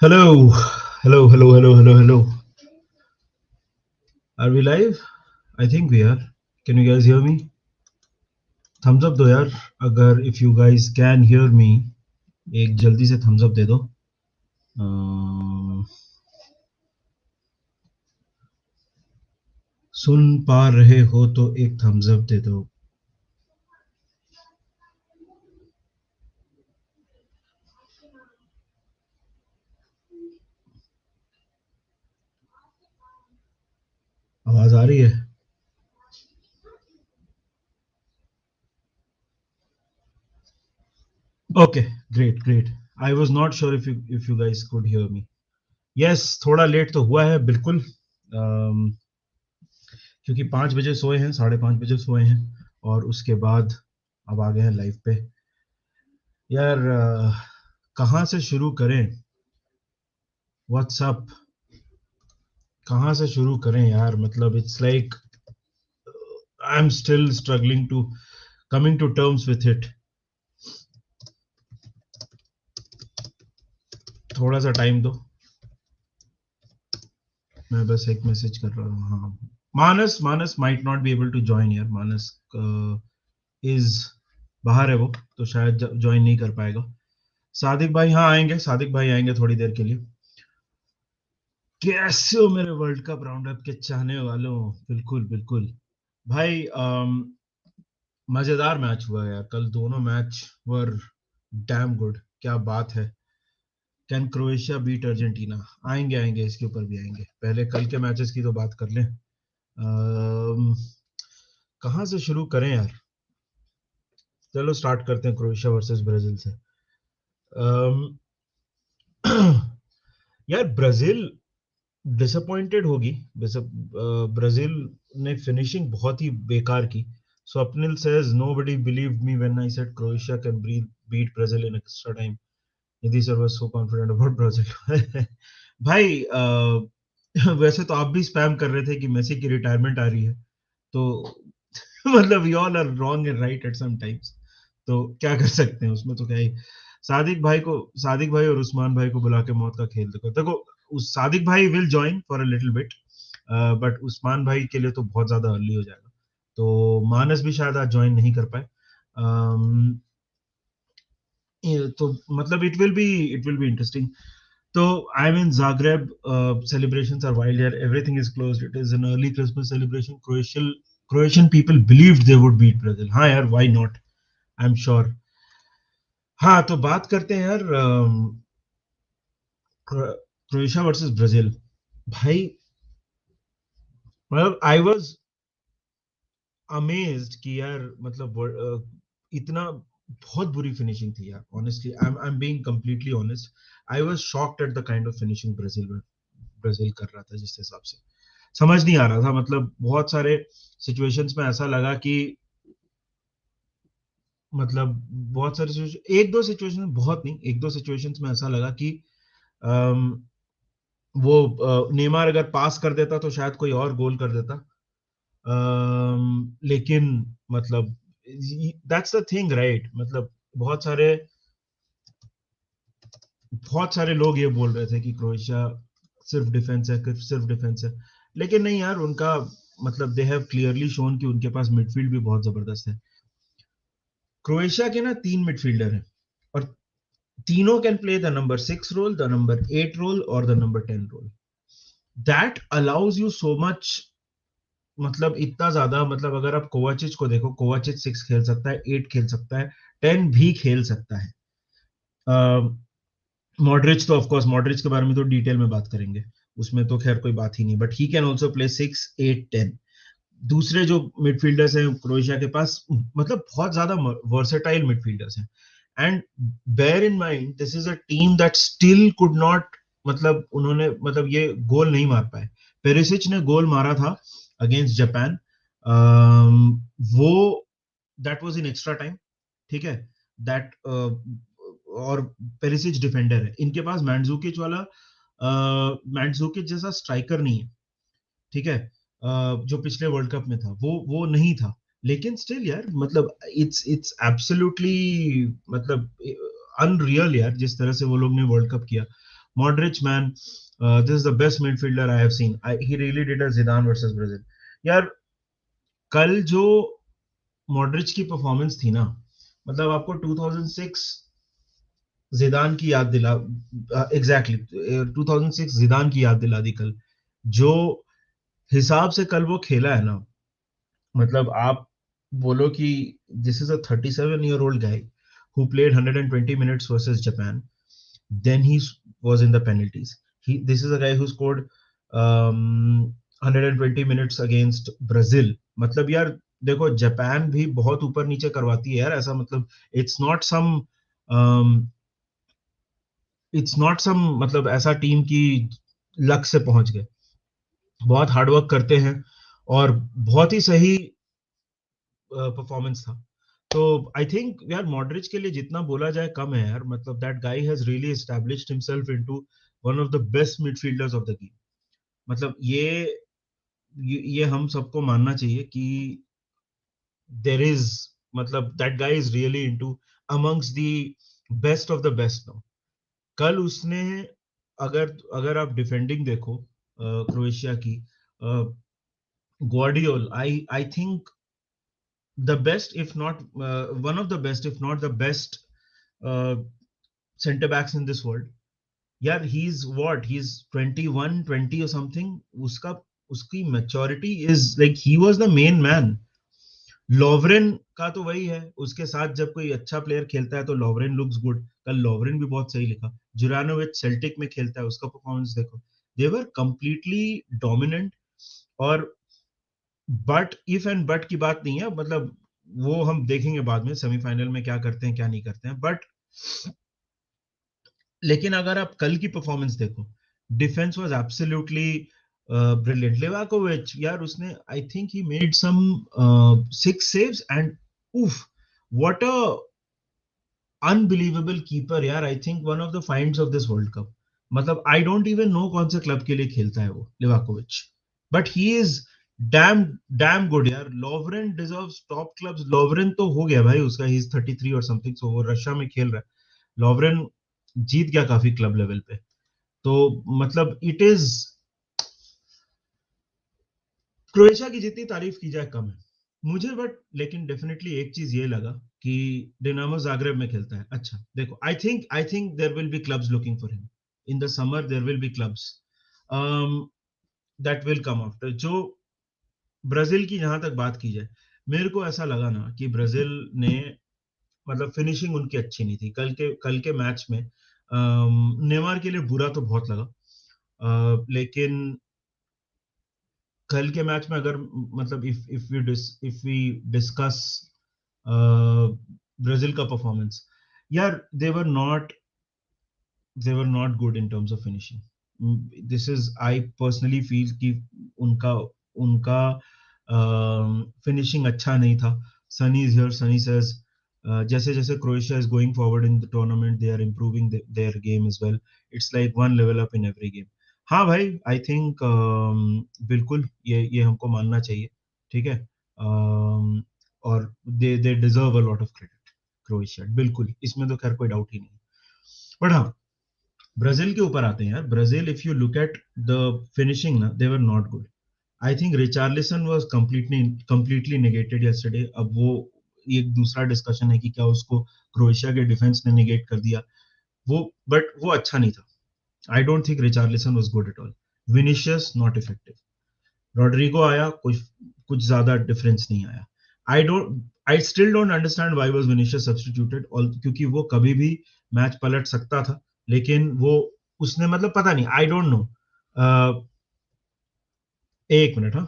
Hello, hello, hello, hello, hello, hello. Are we live? I think we are. Can you guys hear me? Thumbs up दो यार अगर if you guys can hear me एक जल्दी से thumbs up दे दो. सुन पा रहे हो तो एक thumbs up दे दो. आवाज आ रही है? Okay, great, great. I was not sure if you guys could hear me. Yes, थोड़ा लेट तो हुआ है बिल्कुल. क्योंकि 5 बजे सोए हैं, 5:30 बजे सोए हैं और उसके बाद अब आ गए हैं लाइव पे. यार कहाँ से शुरू करें? व्हाट्सअप कहाँ से शुरू करें यार? मतलब it's like I am still struggling to coming to terms with it. थोड़ा सा टाइम दो, मैं बस एक मैसेज कर रहा हूँ. हाँ, Manas Manas might not be able to join यार. मानस इज बाहर है वो, तो शायद ज्वाइन नहीं कर पाएगा. सादिक भाई हाँ आएंगे, सादिक भाई आएंगे थोड़ी देर के लिए. कैसे हो मेरे वर्ल्ड कप राउंड अप के चाहने वालों? बिल्कुल बिल्कुल भाई. मजेदार मैच हुआ यार कल. दोनों मैच वर डैम गुड. क्या बात है. Can Croatia beat Argentina? आएंगे आएंगे, इसके ऊपर भी आएंगे. पहले कल के मैचेस की तो बात कर लें. कहाँ से शुरू करें यार? चलो स्टार्ट करते हैं क्रोएशिया वर्सेस ब्राजील से. अम, यार ब्राजील डिसअपॉइंटेड होगी. ब्राजील ने फिनिशिंग बहुत ही बेकार की. Swapnil says nobody believed me when I said Croatia can beat Brazil in extra time. Nidhi sir was so confident about Brazil. भाई वैसे तो आप भी स्पैम कर रहे थे कि मेसी की रिटायरमेंट आ रही है, तो मतलब we all are wrong and right at some times. तो क्या कर सकते हैं उसमें, तो क्या ही. सादिक भाई और उस्मान भाई को बुला के मौत का खेल देखो देखो. उस सादिक भाई will join for a little bit, but Usman भाई के लिए तो बहुत ज्यादा अर्ली हो जाएगा. तो मानस भी शायद आज ज्वाइन नहीं कर पाए. तो मतलब it will be interesting. So I'm in Zagreb. Celebrations are wild here. Everything is closed. It is an early Christmas celebration. Croatian people believed they would beat Brazil. हाँ यार, why not? I'm sure. हाँ तो बात करते हैं यार. Croatia versus Brazil. भाई मतलब आई वाज अमेज्ड कि यार मतलब इतना बहुत बुरी फिनिशिंग थी यार. Honestly I am being completely honest. I was shocked at the kind of finishing Brazil कर रहा था. जिस हिसाब से समझ नहीं आ रहा था. मतलब बहुत सारे सिचुएशंस में ऐसा लगा कि मतलब बहुत सारे एक दो सिचुएशन, बहुत नहीं, एक दो सिचुएशंस में ऐसा लगा कि अम, वो नेमार अगर पास कर देता तो शायद कोई और गोल कर देता. लेकिन मतलब दैट्स द थिंग राइट. मतलब बहुत सारे बहुत सारे लोग ये बोल रहे थे कि क्रोएशिया सिर्फ डिफेंस है, सिर्फ डिफेंस है. लेकिन नहीं यार, उनका मतलब दे हैव क्लियरली शोन कि उनके पास मिडफील्ड भी बहुत जबरदस्त है. क्रोएशिया के ना 3 मिडफील्डर हैं और तीनों can play the number 6 role, the number 8 role और the number 10 role. That allows you so much. मतलब इतना ज्यादा. मतलब अगर आप कोवाचिच को देखो, कोवाचिच 6 खेल सकता है, 8 खेल सकता है, 10 भी खेल सकता है. मॉडरिच तो ऑफ कोर्स, मॉडरिच के बारे में तो डिटेल में बात करेंगे, उसमें तो खैर कोई बात ही नहीं. But he can also play 6, 8, 10. दूसरे जो मिडफील्डर्स हैं क्रोएशिया के पास, मतलब बहुत ज्यादा वर्सेटाइल मिडफील्डर्स हैं. And bear in mind this is a team that still could not, मतलब उन्होंने मतलब ये गोल नहीं मार पाए. पेरिसिच ने गोल मारा था अगेंस्ट जापान. वो that was in extra time. ठीक है. दैट और पेरिसिच डिफेंडर है. इनके पास मैंडजूकिच जैसा स्ट्राइकर नहीं है. ठीक है. जो पिछले वर्ल्ड कप में था वो नहीं था. लेकिन स्टिल यार मतलब इट्स एब्सोल्युटली मतलब अनरियल यार जिस तरह से वो लोग ने वर्ल्ड कप किया. Modric man, this is the best midfielder I have seen. He really did a जिदान versus Brazil. यार कल जो मॉडरिच की परफॉर्मेंस थी ना, मतलब आपको 2006 जिदान की याद दिला, एग्जैक्टली 2006 जिदान की याद दिला दी कल. जो हिसाब से कल वो खेला है ना, मतलब आप बोलो कि this is a 37-year-old guy who played 120 minutes versus Japan. Then he was in the penalties. This is a guy who scored 120 minutes against Brazil. मतलब यार देखो जापान भी बहुत ऊपर नीचे करवाती है यार, ऐसा मतलब it's not some it's not some मतलब ऐसा टीम की लक से पहुंच गए. बहुत हार्डवर्क करते हैं और बहुत ही सही परफॉर्मेंस था. तो आई थिंक यार मॉडरिच के लिए जितना बोला जाए कम है यार. मतलब that guy has really established himself into one of the best midfielders of the game. मतलब ये हम सबको मानना चाहिए कि देयर इज मतलब that guy is really into amongst the best of the best now. कल उसने, अगर अगर आप डिफेंडिंग देखो क्रोएशिया की, ग्वार्डियोल, I think the best, if not one of the best, if not the best uh, center backs in this world. यार he's 21 20 or something. उसका उसकी maturity is like he was the main man. लोवरेन का तो वही है, उसके साथ जब कोई अच्छा प्लेयर खेलता है तो लोवरेन लुक्स गुड. कल लोवरेन भी बहुत सही लिखा. जुरानोविच सेल्टिक में खेलता है, उसका परफॉर्मेंस देखो. दे वर कंप्लीटली डोमिनेंट. और बट इफ एंड बट की बात नहीं है, मतलब वो हम देखेंगे बाद में सेमीफाइनल में क्या करते हैं क्या नहीं करते हैं. बट लेकिन अगर आप कल की परफॉर्मेंस देखो, defence was absolutely brilliant. Livakovic यार उसने I think he made some 6 saves and उफ, व्हाट अ अनबिलीवेबल कीपर यार. I think one of the finds of this world cup. मतलब आई डोंट इवन नो कौन से club के लिए खेलता है वो Livakovic, but he is damn damn good यार. लोवरेन डिजर्व्स टॉप क्लब्स. लोवरेन तो हो गया भाई उसका, ही इज 33 और समथिंग, सो वो रशिया में खेल रहा है. लोवरेन जीत गया काफी क्लब लेवल पे. तो मतलब इट इज, क्रोएशिया की जितनी तारीफ की जाए कम है मुझे. बट लेकिन डेफिनेटली एक चीज ये लगा कि डिनामो जागरेब में खेलता है. अच्छा देखो, I think there will be clubs looking for him in the summer. There will be clubs that will come after. जो ब्राजील की जहां तक बात की जाए, मेरे को ऐसा लगा ना कि ब्राजील ने मतलब फिनिशिंग उनकी अच्छी नहीं थी कल के मैच में. नेमार के लिए बुरा तो बहुत लगा. लेकिन कल के मैच में अगर मतलब इफ वी डिस्कस ब्राजील का परफॉर्मेंस, यार they were not good in terms of finishing. This is, I personally feel कि उनका उनका फिनिशिंग अच्छा नहीं था. Sunny is here, Sunny says जैसे जैसे Croatia is going forward in the tournament they are improving their game as well. It's like one level up in every game. हाँ भाई, आई थिंक बिल्कुल ये हमको मानना चाहिए. ठीक है. और they deserve a lot of credit. Croatia बिल्कुल, इसमें तो खैर कोई डाउट ही नहीं. बट हाँ, ब्राजील के ऊपर आते हैं यार. Brazil, if you look at the finishing ना, they were not good. I think Richarlison was completely negated yesterday. अब वो एक दूसरा डिस्कशन है कि क्या उसको क्रोएशिया के डिफेंस ने नेगेट कर दिया वो, बट वो अच्छा नहीं था. I don't think Richarlison was good at all. Vinicius not effective. Rodrygo आया, कुछ कुछ ज्यादा डिफरेंस नहीं आया. I still don't understand why was Vinicius substituted, क्योंकि वो कभी भी मैच पलट सकता था. लेकिन वो उसने मतलब पता नहीं, आई डोंट नो. एक मिनट. हाँ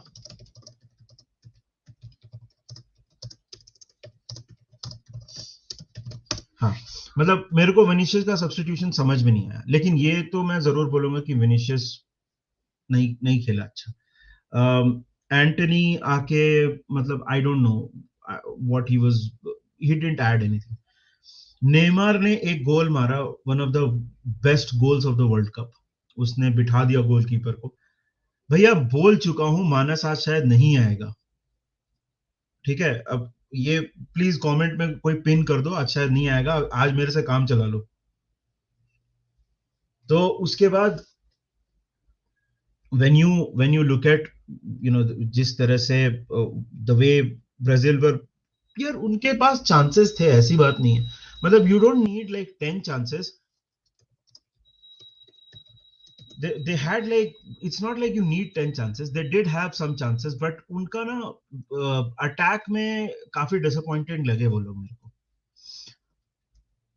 हाँ, मतलब मेरे को विनिशियस का सब्स्टिट्यूशन समझ में नहीं आया. लेकिन ये तो मैं जरूर बोलूंगा कि विनिशियस नहीं नहीं खेला अच्छा. एंटनी आके मतलब I don't know what he was, he didn't add anything. Neymar ने एक गोल मारा, one of the best goals of the world cup. उसने बिठा दिया गोलकीपर को. भैया बोल चुका हूं, मानस आज शायद नहीं आएगा. ठीक है, अब ये प्लीज कमेंट में कोई पिन कर दो, आज शायद नहीं आएगा, आज मेरे से काम चला लो। तो उसके बाद when you look at जिस तरह से द वे ब्राजील वर, यार उनके पास चांसेस थे, ऐसी बात नहीं है, मतलब you don't need like 10 chances. They had like, it's not like you need 10 chances, they did have some chances, but उनका ना अटैक में काफी डिसअपॉइंटेड लगे वो लोग मेरे को।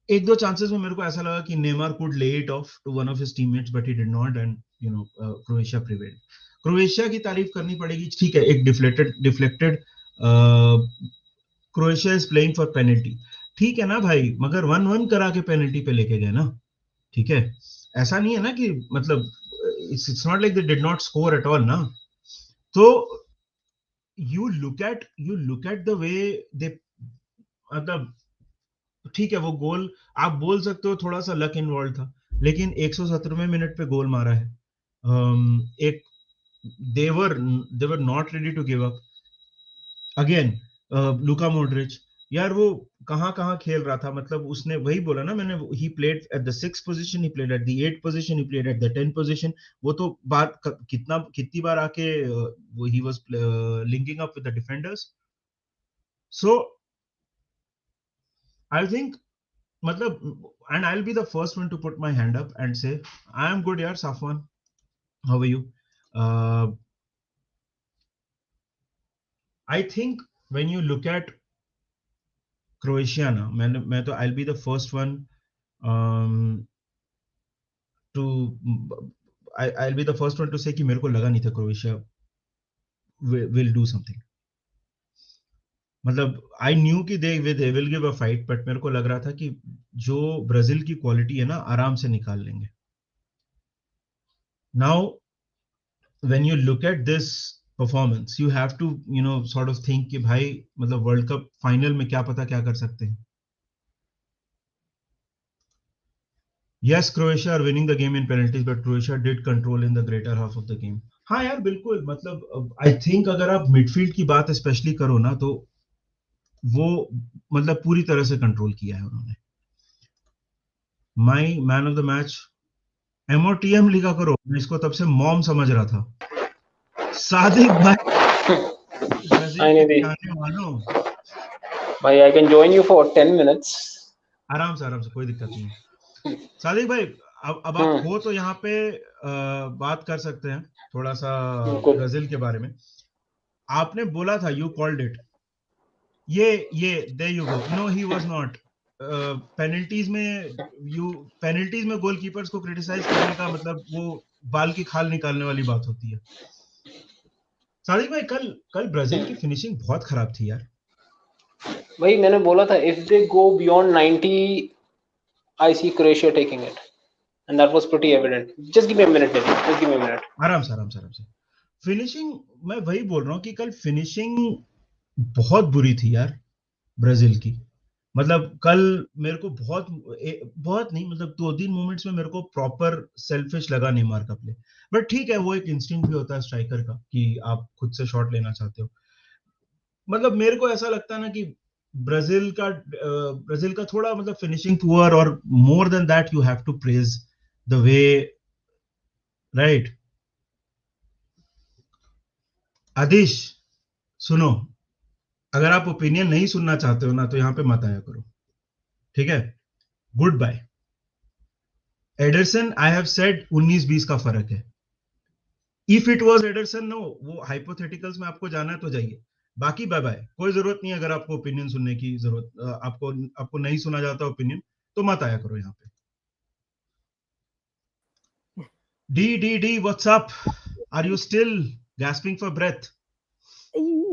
एक दो चांसेस में मेरे को ऐसा लगा कि Neymar could lay it off to one of his teammates, but he did not, and Croatia prevailed. Croatia की तारीफ करनी पड़ेगी, ठीक है, एक deflected Croatia is playing for penalty, ठीक है ना भाई, मगर 1-1 करा के पेनल्टी पे लेके गए ना, ठीक है, ऐसा नहीं है ना कि मतलब it's not like they did not score at all ना। तो you look at the way they, मतलब ठीक है वो गोल आप बोल सकते हो थोड़ा सा लक इन्वॉल्व था, लेकिन 117वें मिनट पे गोल मारा है। एक they were not ready to give up again. Luka Modric, यार वो कहाँ कहाँ खेल रहा था, मतलब उसने वही बोला ना मैंने, he played at the 6th position, he played at the 8th position, he played at the 10th position. वो तो बात कितनी बार आके वो he was linking up with the defenders. So I think, मतलब, and I'll be the first one to put my hand up and say I am good yaar Safwan, how are you? I think when you look at Croatia ना, मैं तो I'll be the first one um, to I'll be the first one to say कि मेरे को लगा नहीं था Croatia will do something, मतलब आई न्यू कि they will give a fight, but मेरे को लग रहा था कि जो ब्राजील की क्वालिटी है ना आराम से निकाल लेंगे। Now when you look at this performance you have to sort of think कि भाई मतलब वर्ल्ड कप फाइनल में क्या पता क्या कर सकते हैं। yes Croatia are winning the game in penalties but Croatia did control in the greater half of the game। हाँ यार बिल्कुल, मतलब आई थिंक अगर आप मिडफील्ड की बात स्पेशली करो ना तो वो मतलब पूरी तरह से कंट्रोल किया है उन्होंने। My man of the match MOTM लिखा करो, मैं इसको तब से मॉम समझ रहा था। सादिक भाई ब्राजील के चाहने वालों, भाई I can join you for 10 minutes। आराम से कोई दिक्कत नहीं है। सादिक भाई अब आप हो तो यहाँ पे बात कर सकते हैं थोड़ा सा ब्राजील के बारे में। आपने बोला था you called it, yeah there you go, no he was not. Penalties में गोलकीपर्स को क्रिटिसाइज करने का मतलब वो बाल की खाल निकालने वाली बात होती है। सादिक भाई कल ब्राजील की फिनिशिंग बहुत खराब थी यार। भाई मैंने बोला था if they go beyond 90 I see Croatia taking it and that was pretty evident. Just give me a minute, just give me a minute. आराम से फिनिशिंग, मैं वही बोल रहा हूँ कि कल फिनिशिंग बहुत बुरी थी यार ब्राजील की। मतलब कल मेरे को बहुत नहीं, मतलब 2-3 मोमेंट्स में मेरे को प्रॉपर सेल्फिश लगा नेमार का प्ले, बट ठीक है वो एक इंस्टिंक्ट भी होता है स्ट्राइकर का कि आप खुद से शॉट लेना चाहते हो। मतलब मेरे को ऐसा लगता है ना कि ब्राजील का थोड़ा मतलब फिनिशिंग पुअर, और more than that you have to praise the way, right. Aadish सुनो, अगर आप ओपिनियन नहीं सुनना चाहते हो ना तो यहां पे मत आया करो, ठीक है, good bye. Ederson I have said 19-20 का फर्क है। If it was Ederson, no, वो हाइपोथेटिकल्स में आपको जाना है तो जाइए, बाकी बाय बाय, कोई जरूरत नहीं। अगर आपको ओपिनियन सुनने की जरूरत, आपको नहीं सुना जाता ओपिनियन तो मत आया करो यहाँ पे। D what's up, are you still gasping for breath?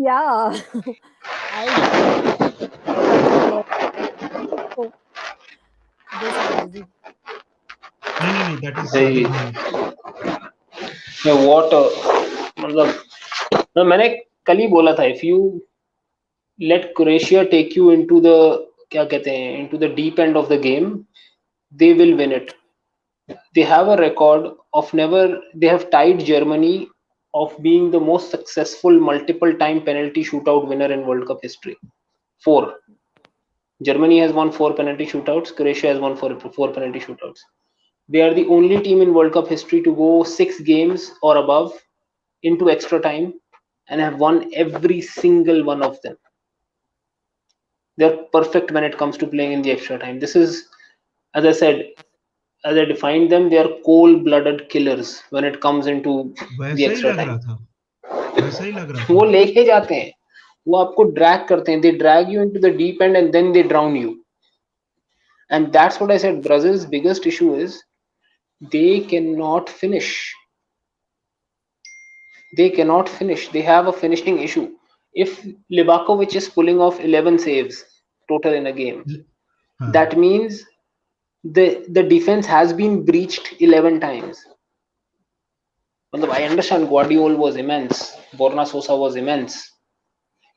Yeah. This energy. नहीं that is सादिक भाई। व्हाट मतलब मैंने कल ही बोला था if you let Croatia take you into the क्या कहते हैं into the deep end of the game they will win it. They have a record of never, they have tied Germany of being the most successful multiple time penalty shootout winner in World Cup history. Four. Germany has won four penalty shootouts. Croatia has won four penalty shootouts. They are the only team in World Cup history to go 6 games or above into extra time and have won every single one of them. They're perfect when it comes to playing in the extra time. This is, as I said, as I defined them, they are cold-blooded killers when it comes into the वैसा ही extra लग time. रहा था, वैसा ही लग रहा वो था. लेके जाते हैं, वो आपको ड्रैग करते हैं, they drag you into the deep end and then they drown you. And that's what I said. Brazil's biggest issue is they cannot finish. They cannot finish. They have a finishing issue. If Livakovic is pulling off 11 saves total in a game, हाँ. that means the defense has been breached 11 times. I understand Guardiola was immense, Borna Sosa was immense,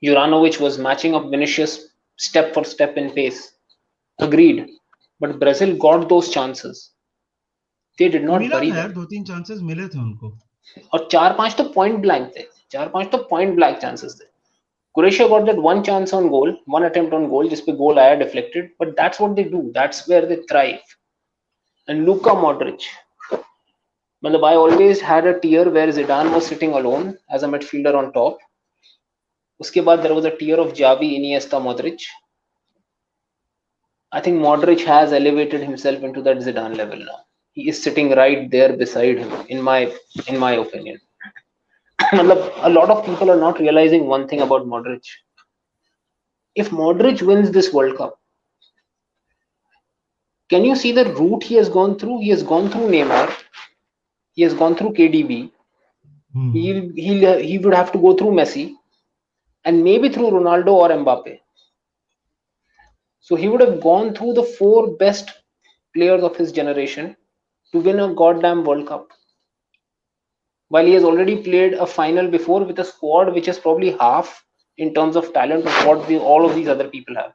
Juranovic was matching up Vinicius step for step in pace. Agreed. But Brazil got those chances. They did not मिला bury था यार, them. 2-3 chances मिले थे उनको. और 4-5 तो point blank थे. 4-5 तो पॉइंट ब्लैंक चांसेस थे. Croatia got that one chance on goal, one attempt on goal, जिस पे goal आया deflected. But that's what they do. That's where they thrive. And Luka Modric. I always had a tier where Zidane was sitting alone as a midfielder on top. उसके बाद there was a tier of Xavi, Iniesta, Modric. I think Modric has elevated himself into that Zidane level now. He is sitting right there beside him, in my opinion. A lot of people are not realizing one thing about Modric. If Modric wins this World Cup, can you see the route he has gone through? He has gone through Neymar. He has gone through KDB. He would have to go through Messi and maybe through Ronaldo or Mbappe. So he would have gone through the four best players of his generation to win a goddamn World Cup. While he has already played a final before with a squad which is probably half in terms of talent of what all of these other people have.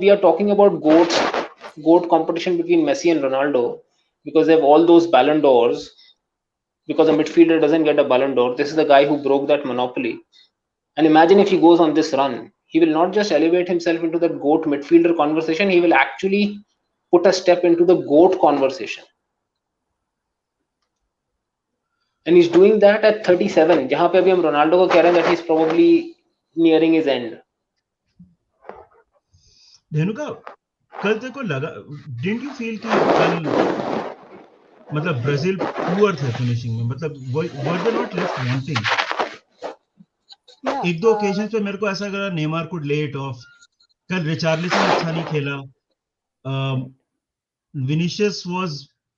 We are talking about GOAT competition between Messi and Ronaldo because they have all those Ballon d'Ors. Because a midfielder doesn't get a Ballon d'Or. This is the guy who broke that monopoly. And imagine if he goes on this run, he will not just elevate himself into the GOAT midfielder conversation, he will actually put a step into the GOAT conversation. And he's doing that at 37, जहाँ पे अभी हम Ronaldo को कह रहे हैं that he's probably nearing his end. Dhenuka, कल तेरे को लगा, डिडंट यू फील कि कल ब्राजील पुअर थे फिनिशिंग में? Were they not left wanting? एक दो ओकेजन पे मेरे को ऐसा लगा Neymar could lay it off. कल रिचार्लिसन अच्छा नहीं खेला. विनिशियस वाज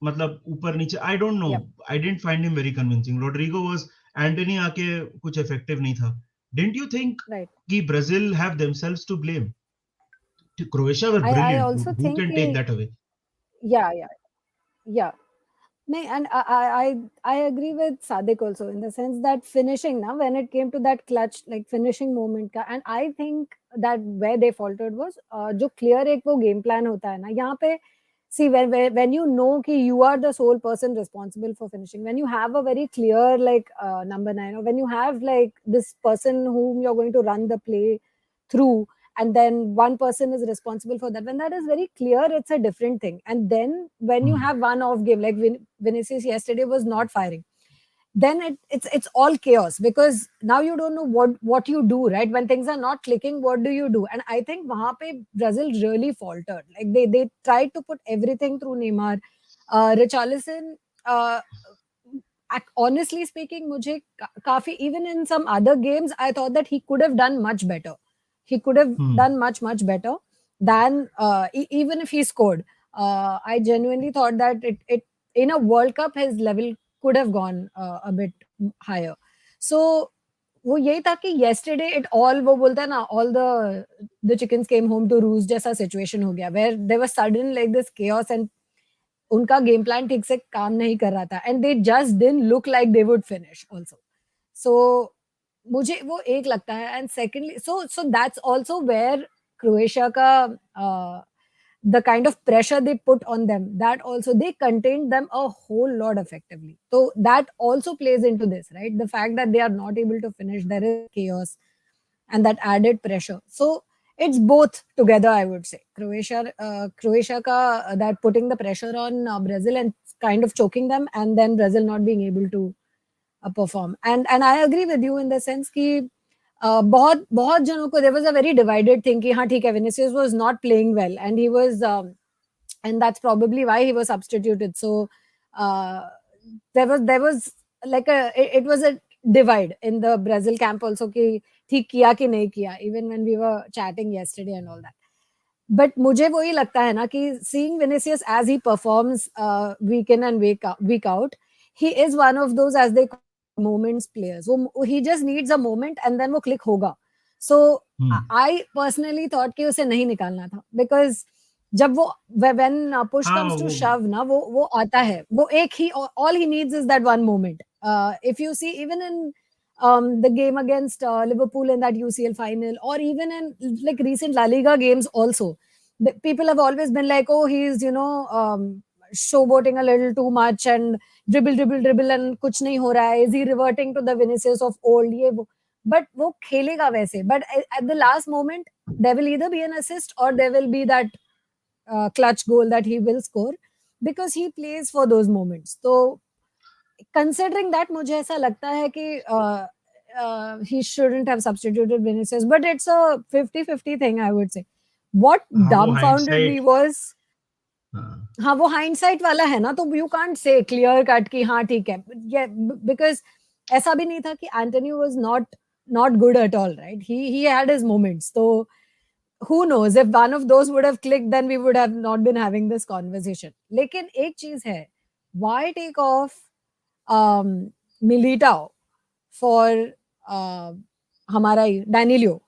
ऊपर नीचे. I don't know, I didn't find him very convincing. Rodrygo was, Antony आके कुछ इफेक्टिव नहीं था. डिडंट यू थिंक कि Brazil have themselves to blame? Croatia were brilliant. I also Who think can take that away? yeah. No, and I agree with Sadiq also in the sense that finishing now when it came to that clutch like finishing moment का, and I think that where they faltered was जो clear एक वो game plan होता है ना यहाँ पे. See, when you know कि you are the sole person responsible for finishing, when you have a very clear like number 9, or when you have like this person whom you're going to run the play through, and then one person is responsible for that, when that is very clear, it's a different thing. And then when you have one off game like Vinicius yesterday was not firing, then it's all chaos because now you don't know what you do, right? When things are not clicking, what do you do? And I think wahan pe Brazil really faltered. Like they tried to put everything through Neymar. Richarlison, honestly speaking, mujhe kafi, even in some other games I thought that he could have done much better. He could have done much better than even if he scored. I genuinely thought that it in a World Cup his level could have gone a bit higher. So वो यही था कि yesterday it all, वो बोलता है ना, all the chickens came home to roost जैसा situation हो गया, where there was sudden like this chaos and उनका game plan ठीक से काम नहीं कर रहा था, and they just didn't look like they would finish also. So मुझे वो एक लगता है. And secondly, so that's also where Croatia का the kind of pressure they put on them, that also they contained them a whole lot effectively. So that also plays into this, right? The fact that they are not able to finish, there is chaos and that added pressure. So it's both together, I would say. Croatia ka that putting the pressure on Brazil and kind of choking them, and then Brazil not being able to perform. And I agree with you in the sense कि बहुत बहुत जनों को there was a very divided thing कि हाँ ठीक है, Vinicius was not playing well and he was and that's probably why he was substituted. So uh, there was like it was a divide in the Brazil camp also कि ठीक किया कि नहीं किया, even when we were chatting yesterday and all that. But मुझे वही लगता है ना कि seeing Vinicius as he performs week in and week out, he is one of those, as they call moments players. He just needs a moment and then वो click होगा. So I personally thought कि उसे नहीं निकालना था, because जब वो when push comes to shove ना, वो आता है, वो एक ही, all he needs is that one moment. If you see even in the game against Liverpool in that UCL final, or even in like recent La Liga games also, people have always been like, oh, he's showboating a little too much and dribble and kuch nahi ho raha hai. Is he reverting to the Vinicius of old? Ye wo. But वो खेलेगा वैसे. But at the last moment, there will either be an assist or there will be that clutch goal that he will score, because he plays for those moments. So considering that, मुझे ऐसा लगता है कि he shouldn't have substituted Vinicius, but it's a 50-50 thing, I would say. What dumbfounded me was, हाँ वो hindsight वाला है ना, तो you can't say clear cut कि हाँ ठीक है, yeah, because ऐसा भी नहीं था कि Anthony was not good at all, right? He had his moments. So who knows, if one of those would have clicked, then we would have not been having this conversation. लेकिन एक चीज है, why take off Militao for हमारा Danilo,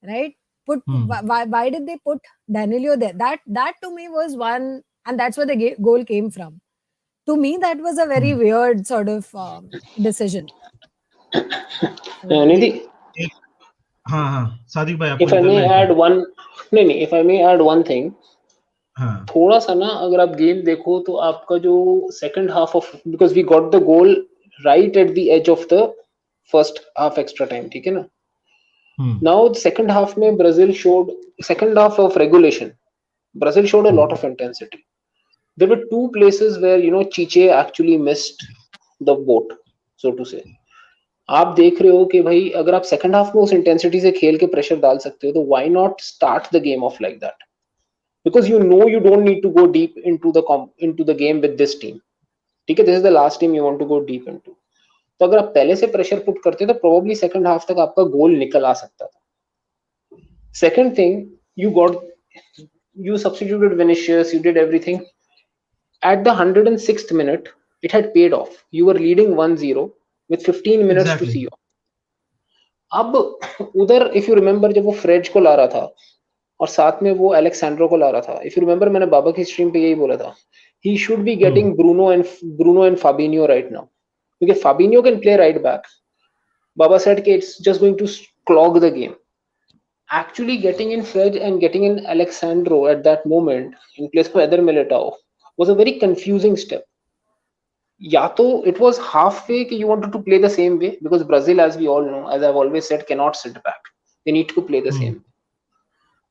right? Why did they put Danilo there? That to me was one, and that's where the goal came from. To me, that was a very weird sort of decision. Nidhi, Sadiq भाई if I may add one, नहीं, if I may add one thing, थोड़ा सा ना अगर आप game देखो तो आपका जो second half of, because we got the goal right at the edge of the first half extra time, ठीक है ना. नाउ सेकंड हाफ में Brazil showed, second half of regulation, Brazil showed a lot of intensity. There were two places where Chiche actually missed the boat, so to say. आप देख रहे हो कि भाई अगर आप सेकंड हाफ में उस इंटेंसिटी से खेल के प्रेशर डाल सकते हो, तो why not start the game of like that, because you don't need to go deep into the game with this team. ठीक है, this is the last team you want to go deep into. तो अगर आप पहले से pressure put करते तो probably second half तक आपका गोल निकल आ सकता था. Second thing, you substituted Vinicius, you did everything. At the 106th minute, it had paid off. You were leading 1-0 with 15 minutes to see off. अब उधर if you remember जब वो फ्रेज को ला रहा था और साथ में वो एलेक्सेंड्रो को ला रहा था, if you remember मैंने बाबा की स्ट्रीम पे यही बोला था, he should be getting Bruno and Fabinho right now, because Fabinho can play right back. Baba said कि it's just going to clog the game. Actually getting in Fred and getting in Alexandro at that moment in place of Eder Militao was a very confusing step. या तो it was halfway कि you wanted to play the same way, because Brazil, as we all know, as I've always said, cannot sit back. They need to play the same way.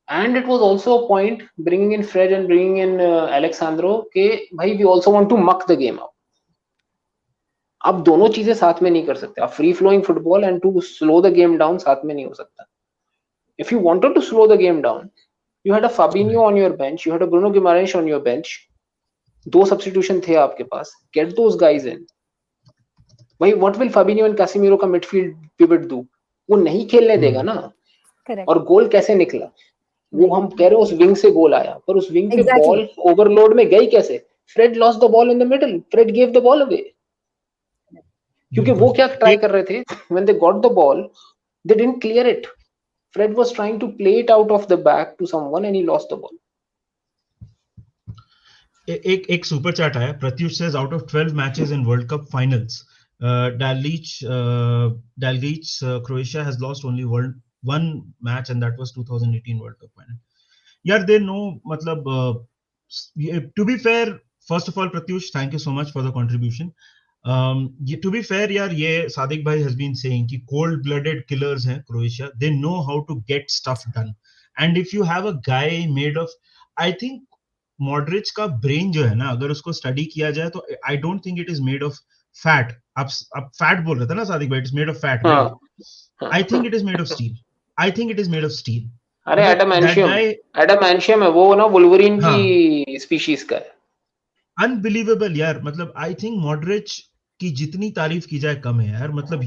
And it was also a point bringing in Fred and bringing in Alexandro कि भाई we also want to muck the game up. आप दोनों चीजें साथ में नहीं कर सकते. आप free flowing football and to slow the game down साथ में नहीं हो सकता. If you wanted to slow the game down, you had a Fabinho on your bench, you had a Bruno Guimaraes on your bench. दो substitution थे आपके पास. Get those guys in. भाई what will Fabinho and Casemiro का midfield pivot do? वो नहीं खेलने देगा ना. Correct. और गोल कैसे निकला? वो हम कह रहे हैं उस विंग से गोल आया, पर उस विंग पे बॉल ओवरलोड में गई कैसे? Fred lost the ball in the middle. Fred gave the ball away. क्योंकि वो क्या ट्राई कर रहे थे? When they got the ball, they didn't clear it. Fred was trying to play it out of the back to someone and he lost the ball. एक super chat आया. Pratyush says out of 12 matches in World Cup finals, Dalglish Croatia has lost only one match, and that was 2018 World Cup final. यार they know, मतलब To be fair, first of all, Pratyush, thank you so much for the contribution. To be fair, yaar, ye Sadiq bhai has been saying कि cold-blooded killers हैं Croatia. They know how to get stuff done. And if you have a guy made of, I think Modric का brain जो है ना, अगर उसको study किया जाए तो I don't think it is made of fat. आप fat बोल रहे थे ना Sadiq bhai? It is made of fat, right? I think it is made of steel. I think it is made of steel. अरे that guy, एडामेंशियम है वो ना, Wolverine हाँ, की स्पीशीज का है. अनबिलीवेबल यार. मतलब आई थिंक मॉडरिच की जितनी तारीफ की जाए कम है यार. मतलब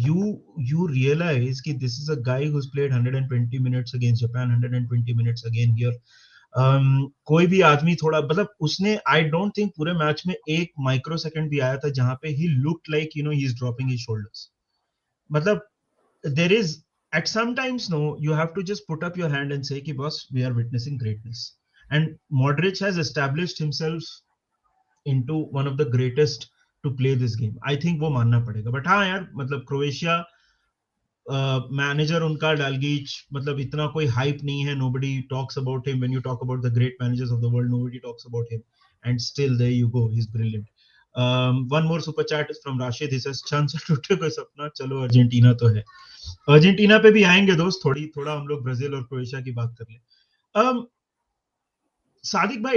यू रियलाइज कि this is a guy who has played 120 minutes against Japan, 120 minutes again here. कोई भी आदमी थोड़ा, मतलब उसने, आई डोंट थिंक पूरे मैच में एक माइक्रो सेकंड भी आया था जहां पे he looked like he is dropping his shoulders. मतलब there is, at sometimes, no, you have to just put up your hand and say ki boss, we are witnessing greatness. And Modric has established himself into one of the greatest to play this game. I think वो मानना पड़ेगा. But हाँ यार, मतलब Croatia manager उनका डालगीच, मतलब इतना कोई हाइप नहीं है. nobody talks about him. When you talk about the great managers of the world, nobody talks about him, and still there you go, he's brilliant. One more super chat is from Rashid. He says चांद से टूटे कोई सपना, चलो Argentina तो है. Argentina पे भी आएंगे दोस्त, थोड़ा हम लोग ब्राजील और क्रोएशिया की बात कर ले. Sadiq bhai,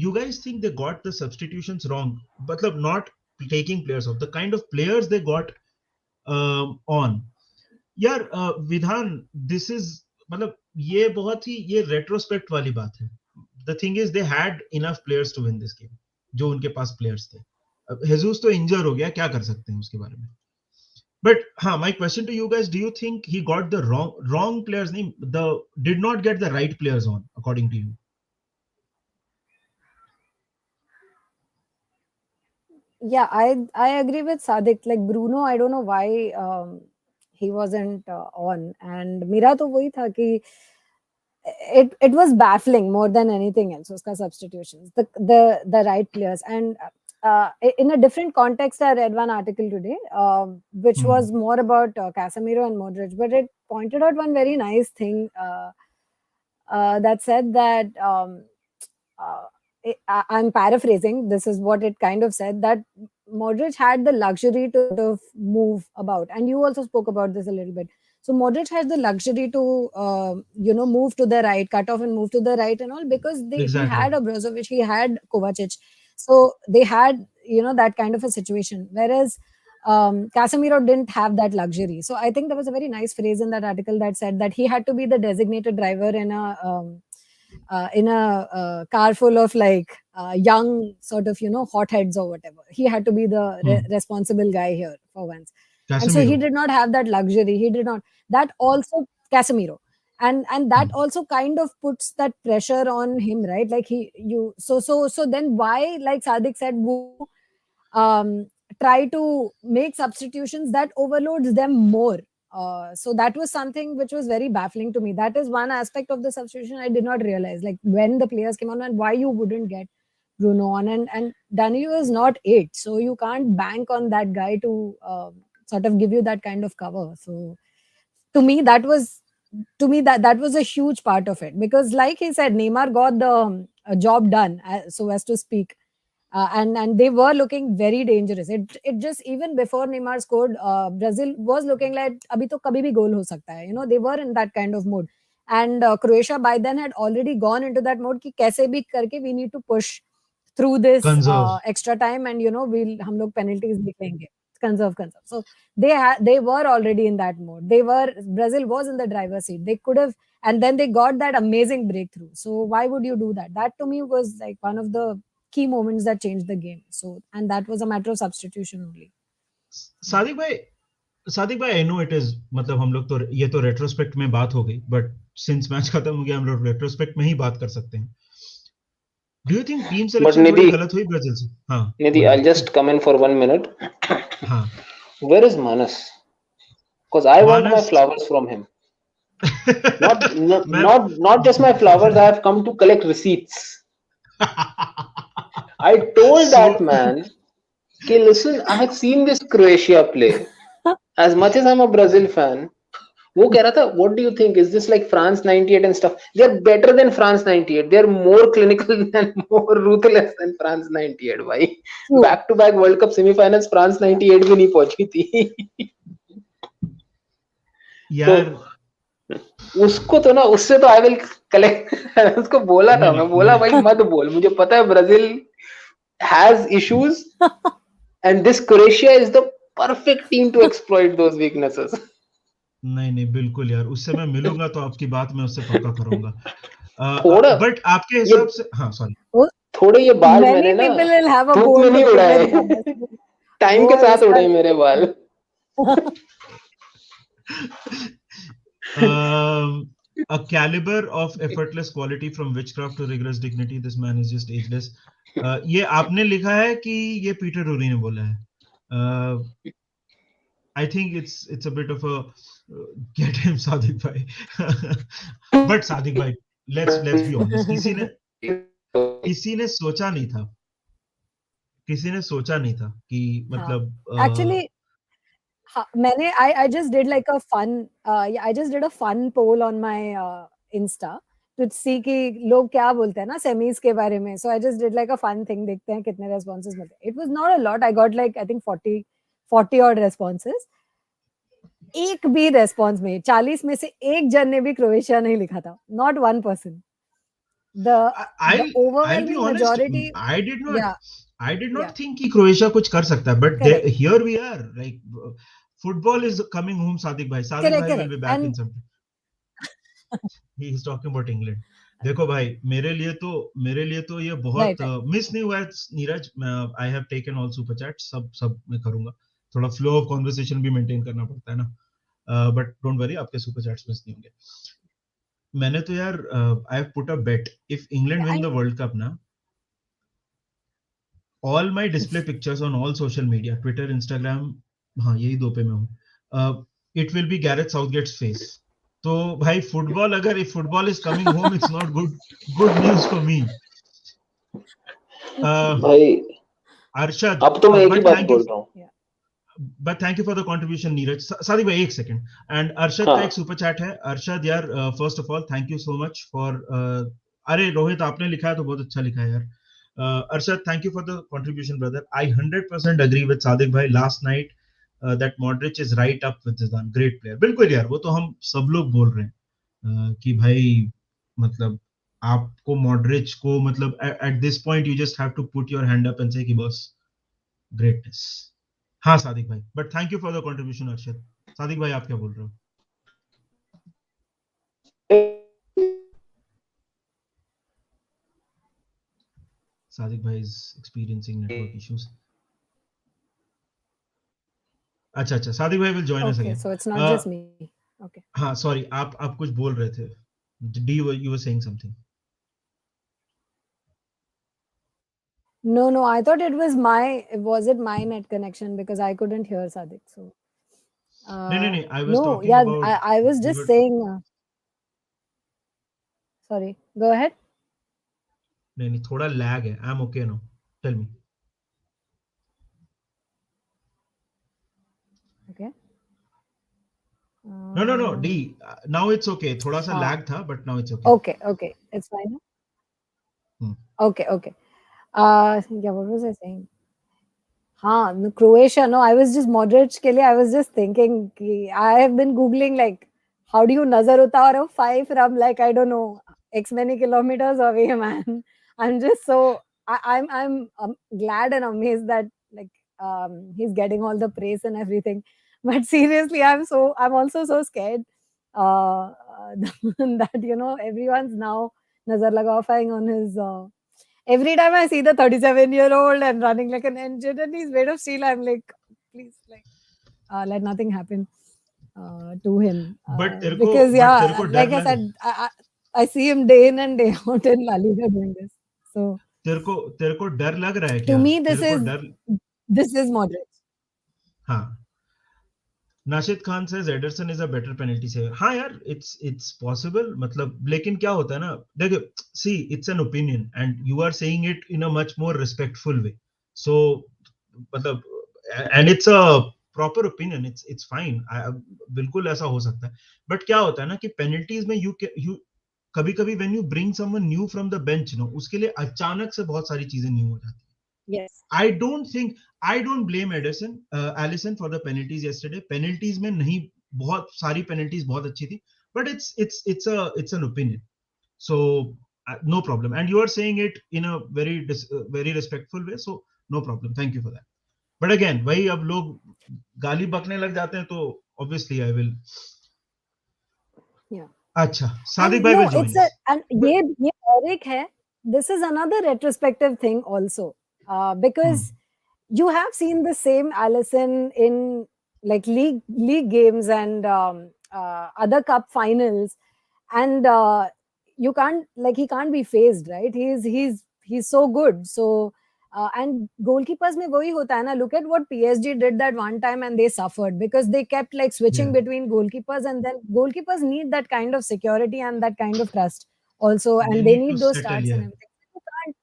you guys think they got the substitutions wrong? Matlab not taking players off, the kind of players they got on. यार विधान, दिस इज, मतलब ये बहुत ही, ये रेट्रोस्पेक्ट वाली बात है. The thing is they had enough players to win this game. जो उनके पास प्लेयर्स थे. हेजूस तो इंजर हो गया, क्या कर सकते हैं उसके बारे में. But my question to you guys, do you think he got the wrong players? Did not get the right players on, according to you? Yeah, I agree with Sadiq. Like Bruno, I don't know why he wasn't on. And मेरा तो वही था कि it was baffling more than anything else. Uska substitutions, the right players. And in a different context, I read one article today, which was more about Casemiro and Modric, but it pointed out one very nice thing that said that I'm paraphrasing. This is what it kind of said, that Modric had the luxury to sort of move about, and you also spoke about this a little bit. So Modric has the luxury to move to the right, cut off and move to the right and all, because he had a Brozovic, he had Kovacic, so they had that kind of a situation. Whereas Casemiro didn't have that luxury. So I think there was a very nice phrase in that article that said that he had to be the designated driver in a car full of like young sort of hotheads or whatever. He had to be the responsible guy here for once. Casemiro. And so he did not have that luxury. He did not. That also Casemiro. And that also kind of puts that pressure on him, right? Like so then why, like Sadiq said, try to make substitutions that overloads them more. So that was something which was very baffling to me. That is one aspect of the substitution I did not realize, like when the players came on and why you wouldn't get Bruno on. And Danilo is not 8, so you can't bank on that guy to sort of give you that kind of cover. So to me that was a huge part of it, because like he said, Neymar got the job done, so as to speak. And they were looking very dangerous. It just, even before Neymar scored, Brazil was looking like abhi to kabhi bhi goal ho sakta hai. They were in that kind of mode. And Croatia by then had already gone into that mode ki kaise bhi karke we need to push through this extra time, and hum log penalties nikalenge. Conserve. So they were already in that mode. Brazil was in the driver's seat. They could have, and then they got that amazing breakthrough. So why would you do that? That to me was like one of the key moments that changed the game. So, and that was a matter of substitution only. Sadiq bhai, I know it is, मतलब हम लोग तो ये तो retrospect में बात हो गई, but since match खत्म हो गया हम लोग retrospect में ही बात कर सकते हैं. Do you think team selection थोड़ी गलत हुई ब्राजील से? हाँ. Nidhi, I'll just come in for 1 minute. हाँ. Where is Menace? Because I want my flowers from him. not just my flowers. I have come to collect receipts. I told that man, okay, listen, I have seen this Croatia play. As much as I'm a Brazil fan, वो कह रहा था, what do you think? Is this like France 98 and stuff? They're better than France 98. They're more clinical and more ruthless than France 98. भाई True. back to back World Cup semifinals France 98 भी नहीं पहुंची थी. यार तो उसको तो ना, उससे तो आई विल कलेक्ट. उसको बोला था, मैं बोला भाई मत बोल, मुझे पता है Brazil has issues and this Croatia is the perfect team to exploit those weaknesses. नहीं बिल्कुल यार, उससे मैं मिलूंगा तो आपकी बात मैं उससे पक्का करूंगा. थोड़ा बट आपके हिसाब से, हाँ सॉरी, थोड़े ये बाल मैंने Many ना people will have a धूप bone में to नहीं pick उड़ाए, with that. टाइम वो के साथ उसका उड़े मेरे बाल. A caliber of effortless quality from witchcraft to rigorous dignity, this man is just ageless. ये आपने लिखा है कि ये पीटर रूरी ने बोला है? I think it's a bit of a get him Sadiq bhai. But Sadiq bhai, let's be honest, किसी ने सोचा नहीं था, किसी ने सोचा नहीं था कि मतलब Actually, मैंने I just did like a fun I just did a fun poll on my Insta to see कि लोग क्या बोलते हैं ना semis के बारे में. So I just did like a fun thing, देखते हैं कितने responses मिलते हैं. It was not a lot. I got like I think 40 odd responses. एक भी response में 40 में से एक जन ने भी क्रोएशिया नहीं लिखा था. Not one person. The overwhelming majority. I did not Yeah. I did not think कि क्रोएशिया कुछ कर सकता है, but Correct. here we are, like football is coming home. Sadiq bhai Correct. will be back in some time. He is talking about England. देखो भाई, मेरे लिए तो ये बहुत मिस नहीं हुआ है Neeraj. I have taken all super chat, सब मैं करूंगा. थोड़ा फ्लो ऑफ कॉन्वर्सेशन भी मेंटेन करना पड़ता है ना, बट डोंट वरी, आपके सुपर चैट्स मिस नहीं होंगे. मैंने तो यार I have put a bet, if England win the world cup ना, all my display pictures on all social media, Twitter, Instagram, हाँ यही दो पे मैं हूँ, it will be Gareth Southgate's face. तो भाई फुटबॉल, अगर if football is coming home, it's not good news for me. भाई Arshad, अब तो मैं एक ही बात बोल रहा हूँ. But thank you for the contribution, Neeraj. Sadiq भाई एक सेकंड, एंड अरशद का एक सुपर चैट है. अरशद यार, first of all thank you so much for, अरे रोहित आपने लिखा है तो बहुत अच्छा लिखा है यार. Arshad, thank you for the contribution, brother. I 100% agree with Sadiq bhai last night that Modric is right up with Zidane. Great player. बिल्कुल यार, वो तो हम सब लोग बोल रहे हैं कि भाई मतलब आपको मॉडरिच को मतलब at this point you just have to put your hand up and say कि बस greatness. हाँ सादिक भाई, but thank you for the contribution Arshad. Sadiq भाई आप क्या बोल रहे हो? सादिक भाई इज एक्सपीरियंसिंग नेटवर्क इश्यूज. अच्छा, सादिक भाई will join us again. So it's not just me. Okay, हाँ सॉरी, आप कुछ बोल रहे थे. You were saying something. No, I thought it was my net connection because I couldn't hear Sadiq. So no, I was talking about. I was just saying. Sorry, go ahead. नहीं, थोड़ा lag है. I'm okay now. Tell me. Okay. No, D. Now it's okay. थोड़ा सा lag था, but now it's okay. Okay, it's fine. Okay. Yeah, what was I saying? हाँ, Croatia. No, I was just Modric के लिए. I was just thinking कि I have been googling like how do you nazar utar 5 from like I don't know X many kilometers away, man. I'm just so I'm glad and amazed that like he's getting all the praise and everything. But seriously, I'm also so scared that everyone's now nazar lagawing on his. Every time I see the 37-year-old and running like an engine and he's made of steel, I'm like, please, like, let nothing happen to him. Because like I said, I see him day in and day out in La Liga doing this. So तेरे को डर लग रहा है क्या? To me, this is Modric. हाँ. Nashid Khan says Ederson is a better penalty saver. हाँ यार, it's possible. मतलब लेकिन क्या होता है ना, देखो, see, it's an opinion and you are saying it in a much more respectful way. So मतलब, and it's a proper opinion, it's fine, बिल्कुल ऐसा हो सकता है. बट क्या होता है ना कि पेनल्टीज में यू कभी कभी when you bring someone new from the bench, no, उसके लिए अचानक से बहुत सारी चीजें न्यू हो जाती है. Yes. I don't blame Allison for the penalties yesterday. Penalties में नहीं, बहुत सारी penalties बहुत अच्छी थी, but it's an opinion. So no problem. And you are saying it in a very respectful way. So no problem. Thank you for that. But again, वही अब लोग गाली बकने लग जाते हैं तो obviously I will. Yeah. अच्छा, And Sadiq bhai no, will join it's us. and ये Eric है. This is another retrospective thing also, because you have seen the same Allison in like league games and other cup finals, and you can't, like, he can't be phased, right? He's so good. So and goalkeepers mein wahi hota hai na. Look at what PSG did that one time, and they suffered because they kept like switching Yeah. between goalkeepers, and then goalkeepers need that kind of security and that kind of trust also, They and they need to need those settle, starts yeah. and everything. You can't,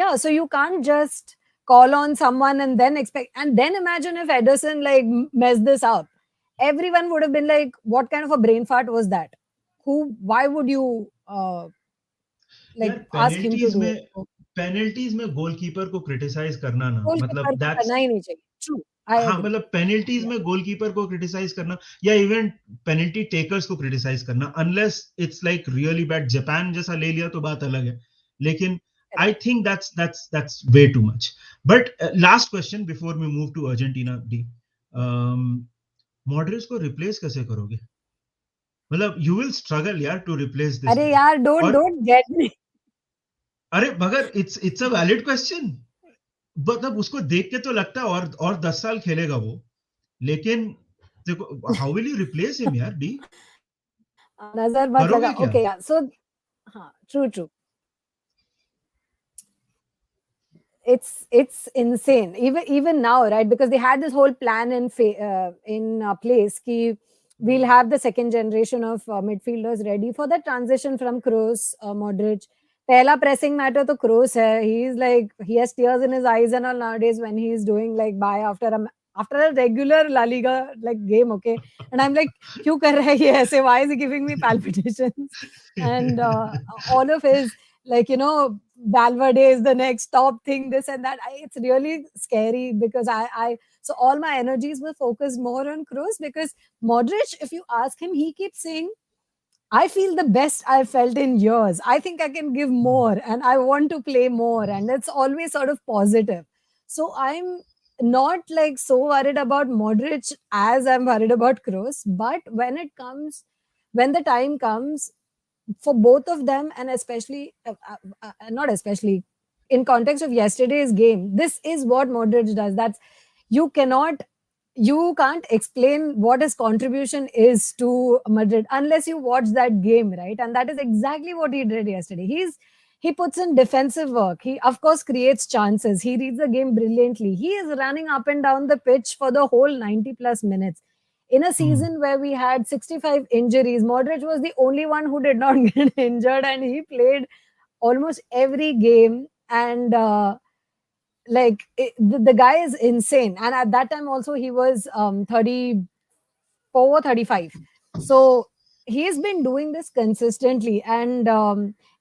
yeah, so you can't just call on someone and then expect, and then imagine if Ederson like messed this up. Everyone would have been like, what kind of a brain fart was that? Why would you like यार ask him to do it? Penalties में goalkeeper को criticise करना ना, Goalkeeper मतलब को that's, करना ही नहीं चाहिए. True, I हाँ, agree. मतलब पेनल्टीज Yeah, में गोलकीपर को क्रिटिसाइज करना या इवन पेनल्टी टेकर्स को क्रिटिसाइज करना, unless it's like really bad, Japan जैसा ले लिया तो बात अलग है, लेकिन correct. I think that's way too much. But last question before we move to Argentina, D, Modric को रिप्लेस कैसे करोगे? मतलब यू विल स्ट्रगल यार टू रिप्लेस दिस अरे गाय. यार, don't और get me. अरे मगर इट्स अ वैलिड क्वेश्चन. मतलब उसको देख के तो लगता है और 10 साल खेलेगा वो, लेकिन देखो, how will you replace him यार, डी? नजर मत लगा. करोगे क्या? Okay, yeah. So, हाँ, true. It's insane even now, right? Because they had this whole plan in place ki we'll have the second generation of midfielders ready for the transition from Kroos, Modric. Pehla pressing matter to Kroos hai. He's like, he has tears in his eyes and all nowadays when he's doing like bye after a regular La Liga like game, okay? And I'm like, क्यों कर रहा है ये ऐसे? Why is he giving me palpitations? And all of his, like, Valverde is the next top thing, this and that. It's really scary because so all my energies were focused more on Kroos because Modric, if you ask him, he keeps saying, I feel the best I've felt in years. I think I can give more and I want to play more. And it's always sort of positive. So I'm not like so worried about Modric as I'm worried about Kroos. But when the time comes, for both of them, and especially not especially in context of yesterday's game, this is what Modric does. That's you cannot you can't explain what his contribution is to Madrid unless you watch that game, right? And that is exactly what he did yesterday. He puts in defensive work. He of course creates chances. He reads the game brilliantly. He is running up and down the pitch for the whole 90 plus minutes. In a season where we had 65 injuries, Modric was the only one who did not get injured, and he played almost every game. And the guy is insane. And at that time also he was 34, 35. So he's been doing this consistently, and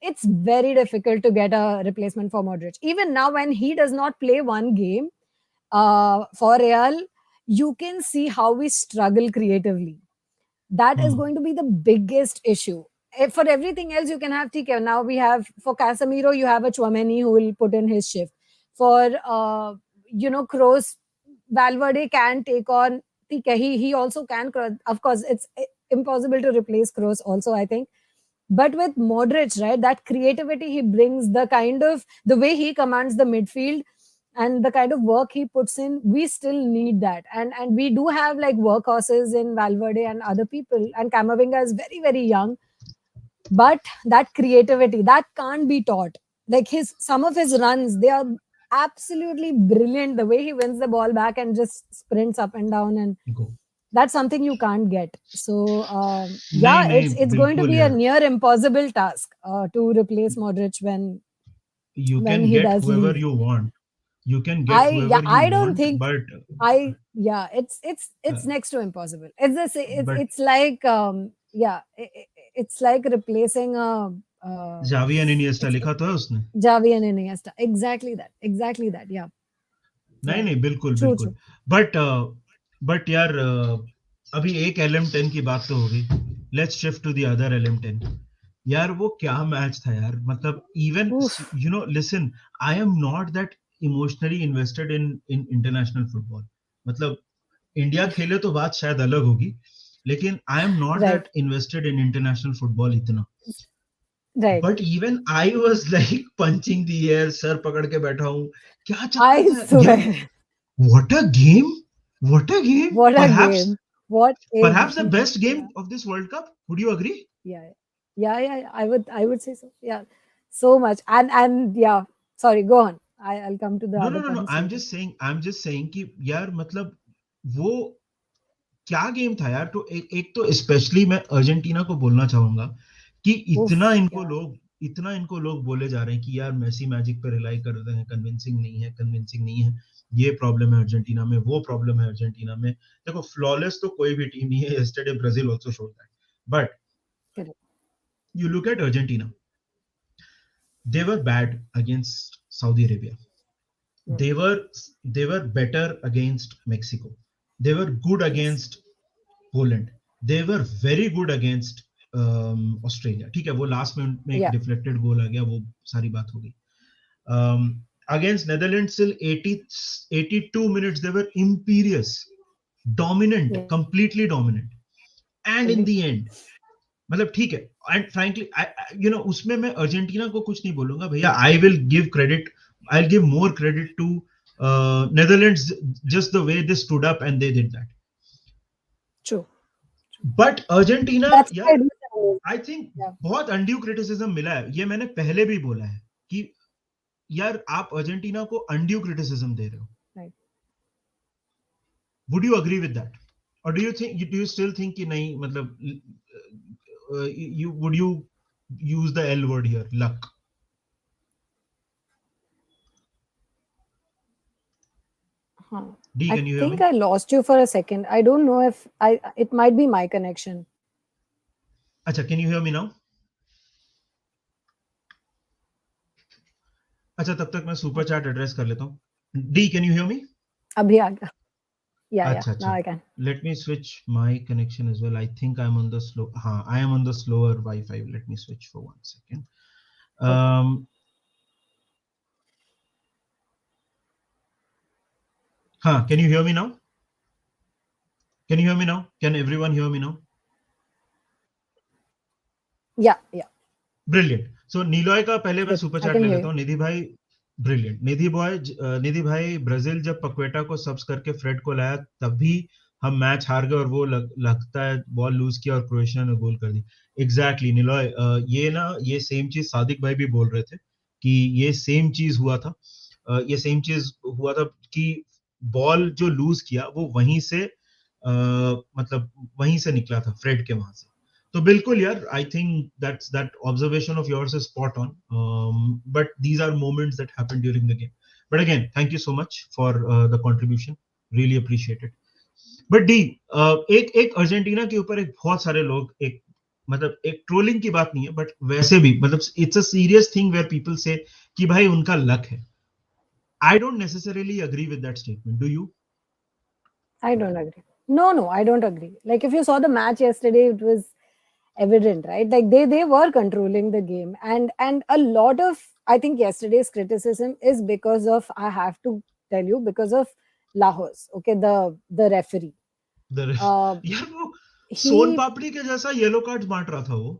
it's very difficult to get a replacement for Modric. Even now, when he does not play one game for Real, you can see how we struggle creatively. That is going to be the biggest issue. For everything else, you can have TK. Now we have, for Casemiro, you have a Chouameni who will put in his shift. For, Kroos, Valverde can take on TK. He also can. Of course, it's impossible to replace Kroos also, I think. But with Modric, right, that creativity he brings, the way he commands the midfield, and the kind of work he puts in, we still need that. And we do have like workhorses in Valverde and other people. And Camavinga is very, very young. But that creativity, that can't be taught. Like some of his runs, they are absolutely brilliant. The way he wins the ball back and just sprints up and down, and Go. that's something you can't get. So नहीं yeah, नहीं it's going to बिल्कुल be a यार. near impossible task to replace Modric You when can he get does whoever leave. you want. You can get whoever you I don't want, think but it's uh, next to impossible. It's the but it's like it's like replacing a Xavi and Iniesta it's लिखा तो है उसने. Javi and Iniesta. Exactly that. Yeah, नहीं yeah. नहीं, बिल्कुल True, बिल्कुल. true. But but यार अभी एक LM10 की बात तो हो गई. Let's shift to the other LM10. यार वो क्या मैच था यार. मतलब even Oof. You know listen, I am not that emotionally invested in in international football. मतलब इंडिया खेले तो बात शायद अलग होगी, लेकिन I am not Right, that invested in international football इतना. right. But even I was like punching the air, सर पकड़ के बैठा हूं. क्या चक्कर I था यार. swear. What a game! What a game! What a Perhaps, game. What a perhaps the game. best game Yeah, of this World Cup. Would you agree? yeah, yeah. I would say so. Yeah, so much. And yeah. Sorry, go on. I'll come to the No, no, other no, no. points later. I'm just saying कि यार मतलब वो क्या game था यार. तो एक तो स्पेशली मैं अर्जेंटीना को बोलना चाहूंगा कि Oof. Yeah. इतना इनको लोग बोले जा रहे हैं कि यार मेसी मैजिक पे रिलाई कर रहे हैं, कन्विंसिंग नहीं है, कन्विंसिंग नहीं है. ये प्रॉब्लम है अर्जेंटीना में, वो प्रॉब्लम है अर्जेंटीना में. देखो फ्लॉलेस तो कोई भी टीम नहीं है. Yesterday Brazil also showed that. But Correct. you look at Argentina, they were bad against Saudi Arabia. Mm. They were they were better against Mexico. They were good Yes. against Poland. They were very good against Australia. ठीक है, वो last minute में एक Yeah. Deflected गोल आ गया, वो सारी बात हो गई. Against Netherlands till 82 minutes they were imperious, dominant, Yeah. completely dominant. And in Agree. the end, मतलब ठीक है. एंड फ्रैंकली यू नो उसमें मैं अर्जेंटीना को कुछ नहीं बोलूंगा भैया. I will give credit, I will give more credit to Netherlands, just the way they stood up and they did that. True. But Argentina That's why I यार, do say, I think yeah. बहुत undue criticism मिला है. ये मैंने पहले भी बोला है कि यार आप अर्जेंटीना को अनड्यू क्रिटिसिज्म दे रहे हो. Right. Would you agree with that, और डू यू स्टिल थिंक कि नहीं, मतलब would you use the L word here, luck? Huh. D, I can you hear think me? I lost you for a second. I don't know if I. It might be my connection. अच्छा, can you hear me now? अच्छा, तब तक मैं super chat address कर लेता हूँ. D, can you hear me? Abhi aa gaya. Yeah. अच्छा Now अच्छा. I can. Let me switch my connection as well. I think I'm on the slow. हाँ, I am on the slower Wi-Fi. Let me switch for 1 second. Okay. हाँ, can you hear me now? Can you hear me now? Can everyone hear me now? Yeah. Yeah. Brilliant. So Niloy का पहले मैं Good. Super I chat can ले hear लेता you. हूँ. निधि भाई brilliant. निधि भाई, Brazil जब पक्वेटा को सब्स करके फ्रेड को लाया तभी हम मैच हार गए, और वो लगता है बॉल लूज किया और क्रोएशिया ने गोल कर दी. एग्जैक्टली निलॉय, ये सेम चीज सादिक भाई भी बोल रहे थे कि ये सेम चीज हुआ था. ये सेम चीज हुआ था कि बॉल जो लूज किया वो वहीं से मतलब वहीं से निकला था, फ्रेड के वहां से. तो बिल्कुल यार, I think that observation of yours is spot on. But these are moments that happen during the game. But again, thank you so much for the contribution. Really appreciate it. But D, एक Argentina के ऊपर एक बहुत सारे लोग एक मतलब एक ट्रोलिंग की बात नहीं है, बट वैसे भी मतलब it's a serious thing where people say कि भाई उनका लक है. I don't necessarily agree with that statement. Do you? I don't agree. No, I don't agree. Like if you saw the match yesterday, it was evident, right? Like they were controlling the game, and a lot of I think yesterday's criticism is because of I have to tell you because of Lahos. Okay, the referee. यार वो सोन He पापड़ी के जैसा yellow card बांट रहा था वो.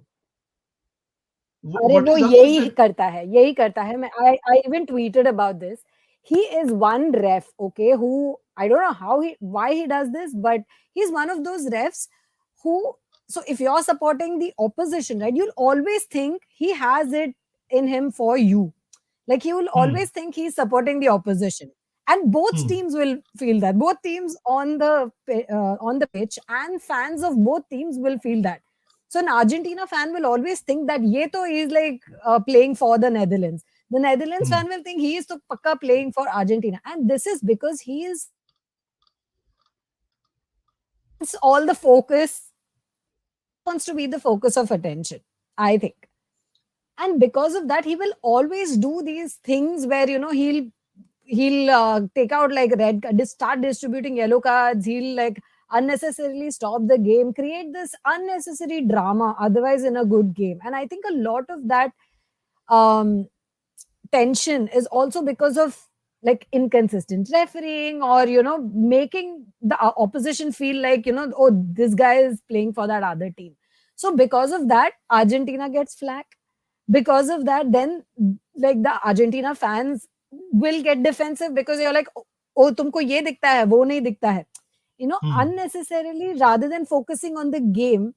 अरे What वो is up with यही that? करता है मैं I even tweeted about this. He is one ref, okay, who I don't know why he does this, but he's one of those refs who, so if you're supporting the opposition, right, you'll always think he has it in him for you. Like he will Hmm. always think he's supporting the opposition, and both Hmm. teams will feel that. Both teams on the pitch and fans of both teams will feel that. So an Argentina fan will always think that ye to is like playing for the Netherlands. The Netherlands fan will think he is to pakka playing for Argentina, and this is because he is all the focus, wants to be the focus of attention, I think. And because of that, he will always do these things where, you know, he'll take out like start distributing yellow cards. He'll like unnecessarily stop the game, create this unnecessary drama otherwise in a good game. And I think a lot of that um tension is also because of like inconsistent refereeing, or, you know, making the opposition feel like, you know, oh, this guy is playing for that other team. So because of that, Argentina gets flack. Because of that, then like the Argentina fans will get defensive, because you're like, oh, tumko ye dikhta hai, wo nahi dikhta hai. You know, unnecessarily, rather than focusing on the game,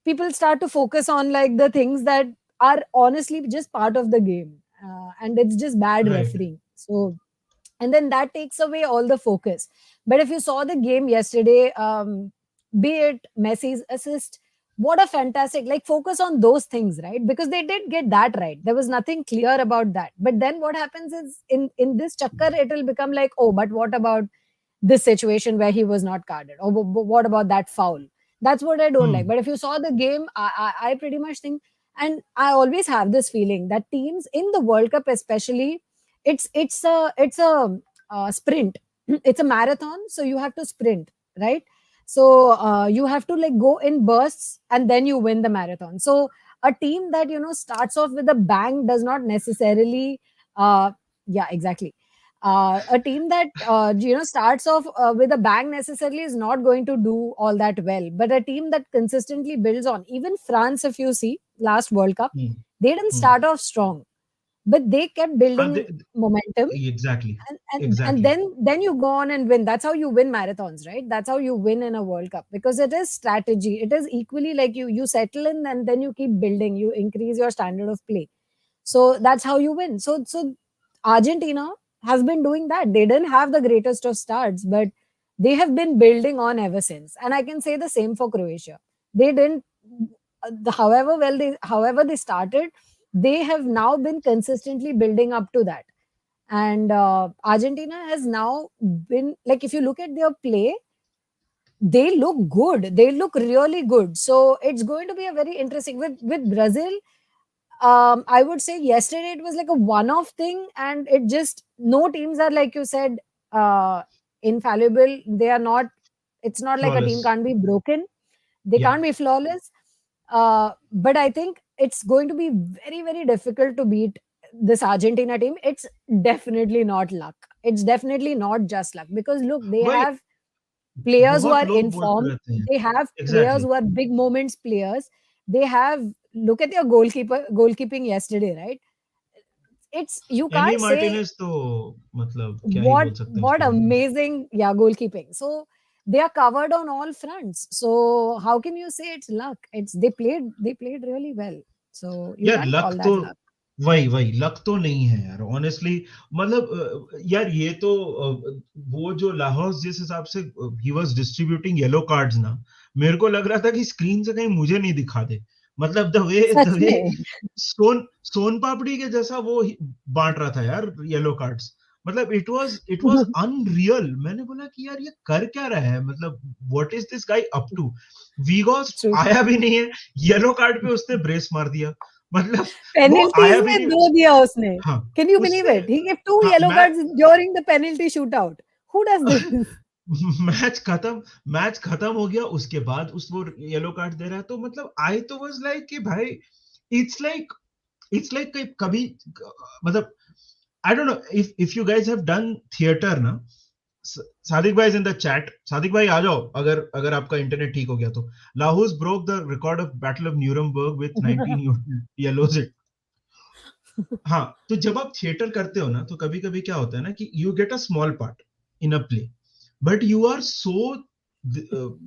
people start to focus on like the things that are honestly just part of the game, and it's just bad Right. refereeing. So, and then that takes away all the focus. But if you saw the game yesterday, be it Messi's assist, what a fantastic, like, focus on those things, right? Because they did get that right. There was nothing clear about that. But then what happens is, in this chakkar, it will become like, oh, but what about this situation where he was not carded, or what about that foul? That's what I don't like. But if you saw the game, I pretty much think, and I always have this feeling that teams in the World Cup especially, it's a sprint. It's a marathon, so you have to sprint, right? So you have to like go in bursts, and then you win the marathon. So a team that, you know, starts off with a bang does not necessarily yeah, exactly. A team that you know, starts off with a bang necessarily is not going to do all that well. But a team that consistently builds on, even France, if you see last World Cup, they didn't start off strong, but they kept building momentum. Exactly. And then you go on and win. That's how you win marathons, right? That's how you win in a World Cup, because it is strategy. It is equally like you settle in, and then you keep building, you increase your standard of play. So that's how you win. So Argentina has been doing that. They didn't have the greatest of starts, but they have been building on ever since. And I can say the same for Croatia. They didn't however they started, they have now been consistently building up to that. And Argentina has now been, like, if you look at their play, they look good. They look really good. So it's going to be a very interesting with Brazil. I would say yesterday it was like a one-off thing, and it just, no teams are, like you said, infallible. They are not. It's not like a team Flawless. can't be broken. They Yeah. can't be flawless. But I think it's going to be very, very difficult to beat this Argentina team. It's definitely not luck. It's definitely not just luck, because look, they वही have players who बहुत are लोग in बोलते form. रहते हैं. They have players Exactly. who are big moments players. They have, look at their goalkeeping yesterday, right? It's, you Emi can't say Martinez तो मतलब क्या ही बोल सकते हैं what उसके बारे में. amazing, yeah, goalkeeping. So they are covered on all fronts. So how can you say it's luck? It's, they played really well. So you यार can't लक call तो that luck. वही लक तो नहीं है यार ऑनेस्टली. मतलब यार ये तो वो जो लाहौर जिस हिसाब से he was distributing yellow cards ना, मेरे को लग रहा था कि स्क्रीन से कहीं मुझे नहीं दिखा दे. मतलब द सच वे में. सोन पापड़ी के जैसा वो बांट रहा था यार येलो कार्ड्स. मतलब इट वाज अनरियल. मैंने बोला कि यार ये कर क्या रहा है, मतलब what is this guy up to. वीगॉस True. आया भी नहीं है, येलो कार्ड पे उसने ब्रेस मार दिया. मतलब वो Penalties आया भी में नहीं. 2 दिया उसने. हाँ Can you believe उसने. it? He gave 2 हाँ yellow cards during the penalty shootout. Who does this? Match खत्म हो गया, उसके बाद उस वो येलो कार्ड दे रहा है. तो मतलब आई तो वाज लाइक कि भाई इट्स लाइक कभी मतलब I don't know if you guys have done theatre ना. सादिक भाई is in the chat. Sadiq भाई आ जाओ अगर अगर आपका इंटरनेट ठीक हो गया तो. लाहौस broke the record of battle of Nuremberg with 19 yellows. हाँ, तो जब आप थिएटर करते हो ना, तो कभी कभी क्या होता है ना कि you get a small part in a play, but you are so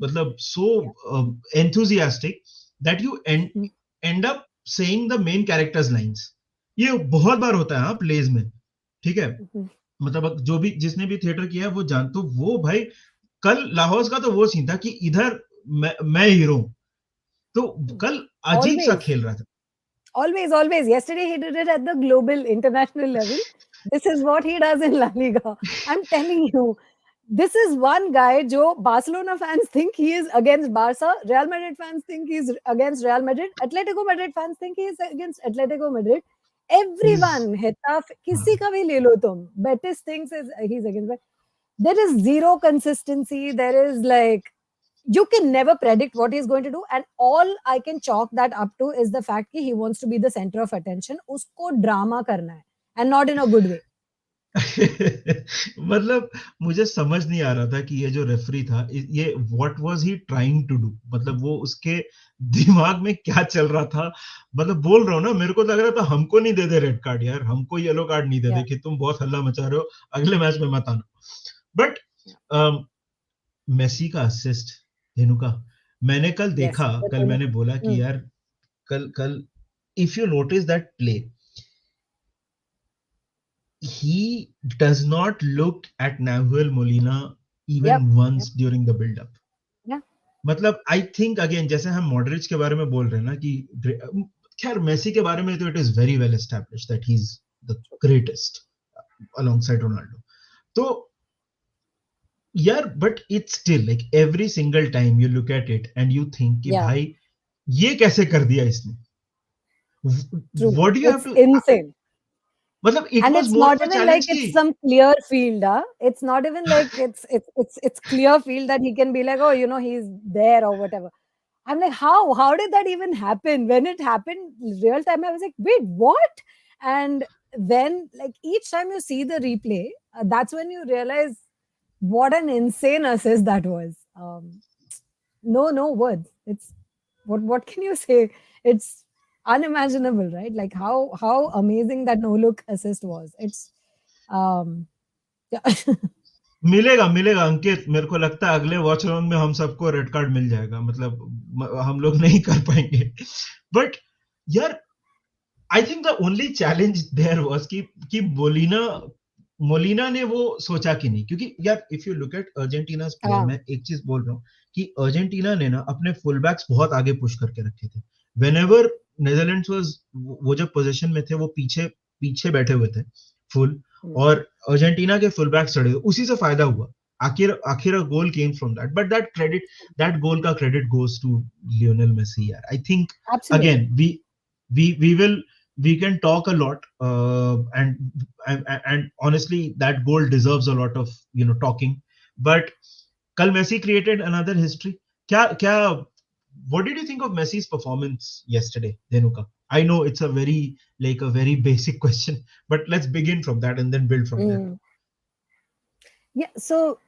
मतलब so enthusiastic that you end up saying the main characters lines. ये बहुत बार होता है हाँ प्लेज में. ठीक है, मतलब जो भी जिसने भी थिएटर किया है वो जान. तो वो भाई कल लाहौर का तो वो सीन था कि इधर मैं हीरो हूं. तो कल अजीब सा Always. खेल रहा था. Always, always. Yesterday he did it at the global, international level. This is what he does in La Liga. I'm telling you, this is one guy. Joe Barcelona fans think he is against Barca. Real Madrid fans think he's against Real Madrid. Atletico Madrid fans think he is against Atletico Madrid. He's Everyone, Hetafe, किसी का भी ले लो तुम. Betis thinks is he's against. But there is zero consistency. There is like you can never predict what he's going to do, and all I can chalk that up to is the fact that he wants to be the center of attention. Usko drama karna hai, and not in a good way. मतलब मुझे समझ नहीं आ रहा था कि ये जो referee था ये what was he trying to do, मतलब वो उसके दिमाग में क्या चल रहा था। मतलब बोल रहा हूँ ना, मेरे को लग रहा था हमको नहीं दे दे रेड कार्ड यार, हमको येलो कार्ड नहीं दे दे कि तुम बहुत हल्ला मचा रहे हो, अगले मैच में मत आना। बट मेसी का असिस्ट धेनुका मैंने कल देखा, कल मैंने बोला कि यार कल if you notice that play, he does not look at Nahuel Molina even once during the build up. मतलब I think again जैसे हम मॉडरिच के बारे में बोल रहे हैं ना कि खैर मेसी के बारे में तो it is very well established that he's the greatest alongside Ronaldo. तो यार but it's still like every single time you look at it and you think कि भाई ये कैसे कर दिया इसने? What do you have to? Insane. मतलब it and was it's more not of a even challenge like it's some clear field, it's not even like it's clear field that he can be like, oh, he's there or whatever. I'm like, how did that even happen? When it happened real time, I was like, wait, what? And then like each time you see the replay, that's when you realize what an insane assist that was. No words. It's what can you say? It's unimaginable, right? Like how amazing that no look assist was. It's yeah. मिलेगा अंकित, मेरे को लगता है अगले watch around में हम सबको red card मिल जाएगा, मतलब हम लोग नहीं कर पाएंगे। बट यार I think the only challenge there was कि मोलिना ने वो सोचा कि नहीं, क्योंकि यार if you look at Argentina's play, मैं एक चीज बोल रहा हूँ कि अर्जेंटीना ने ना अपने फुल बैक्स बहुत आगे पुश करके रखे थे। व्हेनेवर नेदरलैंड्स वाज, वो जब पोजीशन में थे वो पीछे बैठे हुए थे फुल, और अर्जेंटीना के फुल बैक चढ़े, उसी से फायदा हुआ। आखिर goal came from that, but that goal का credit goes to Lionel Messi यार। I think again we can talk a lot, and honestly that goal deserves a lot of talking, but kal Messi created another history. kya what did you think of Messi's performance yesterday, Dhenuka? I know it's a very basic question, but let's begin from that and then build from there. Yeah, so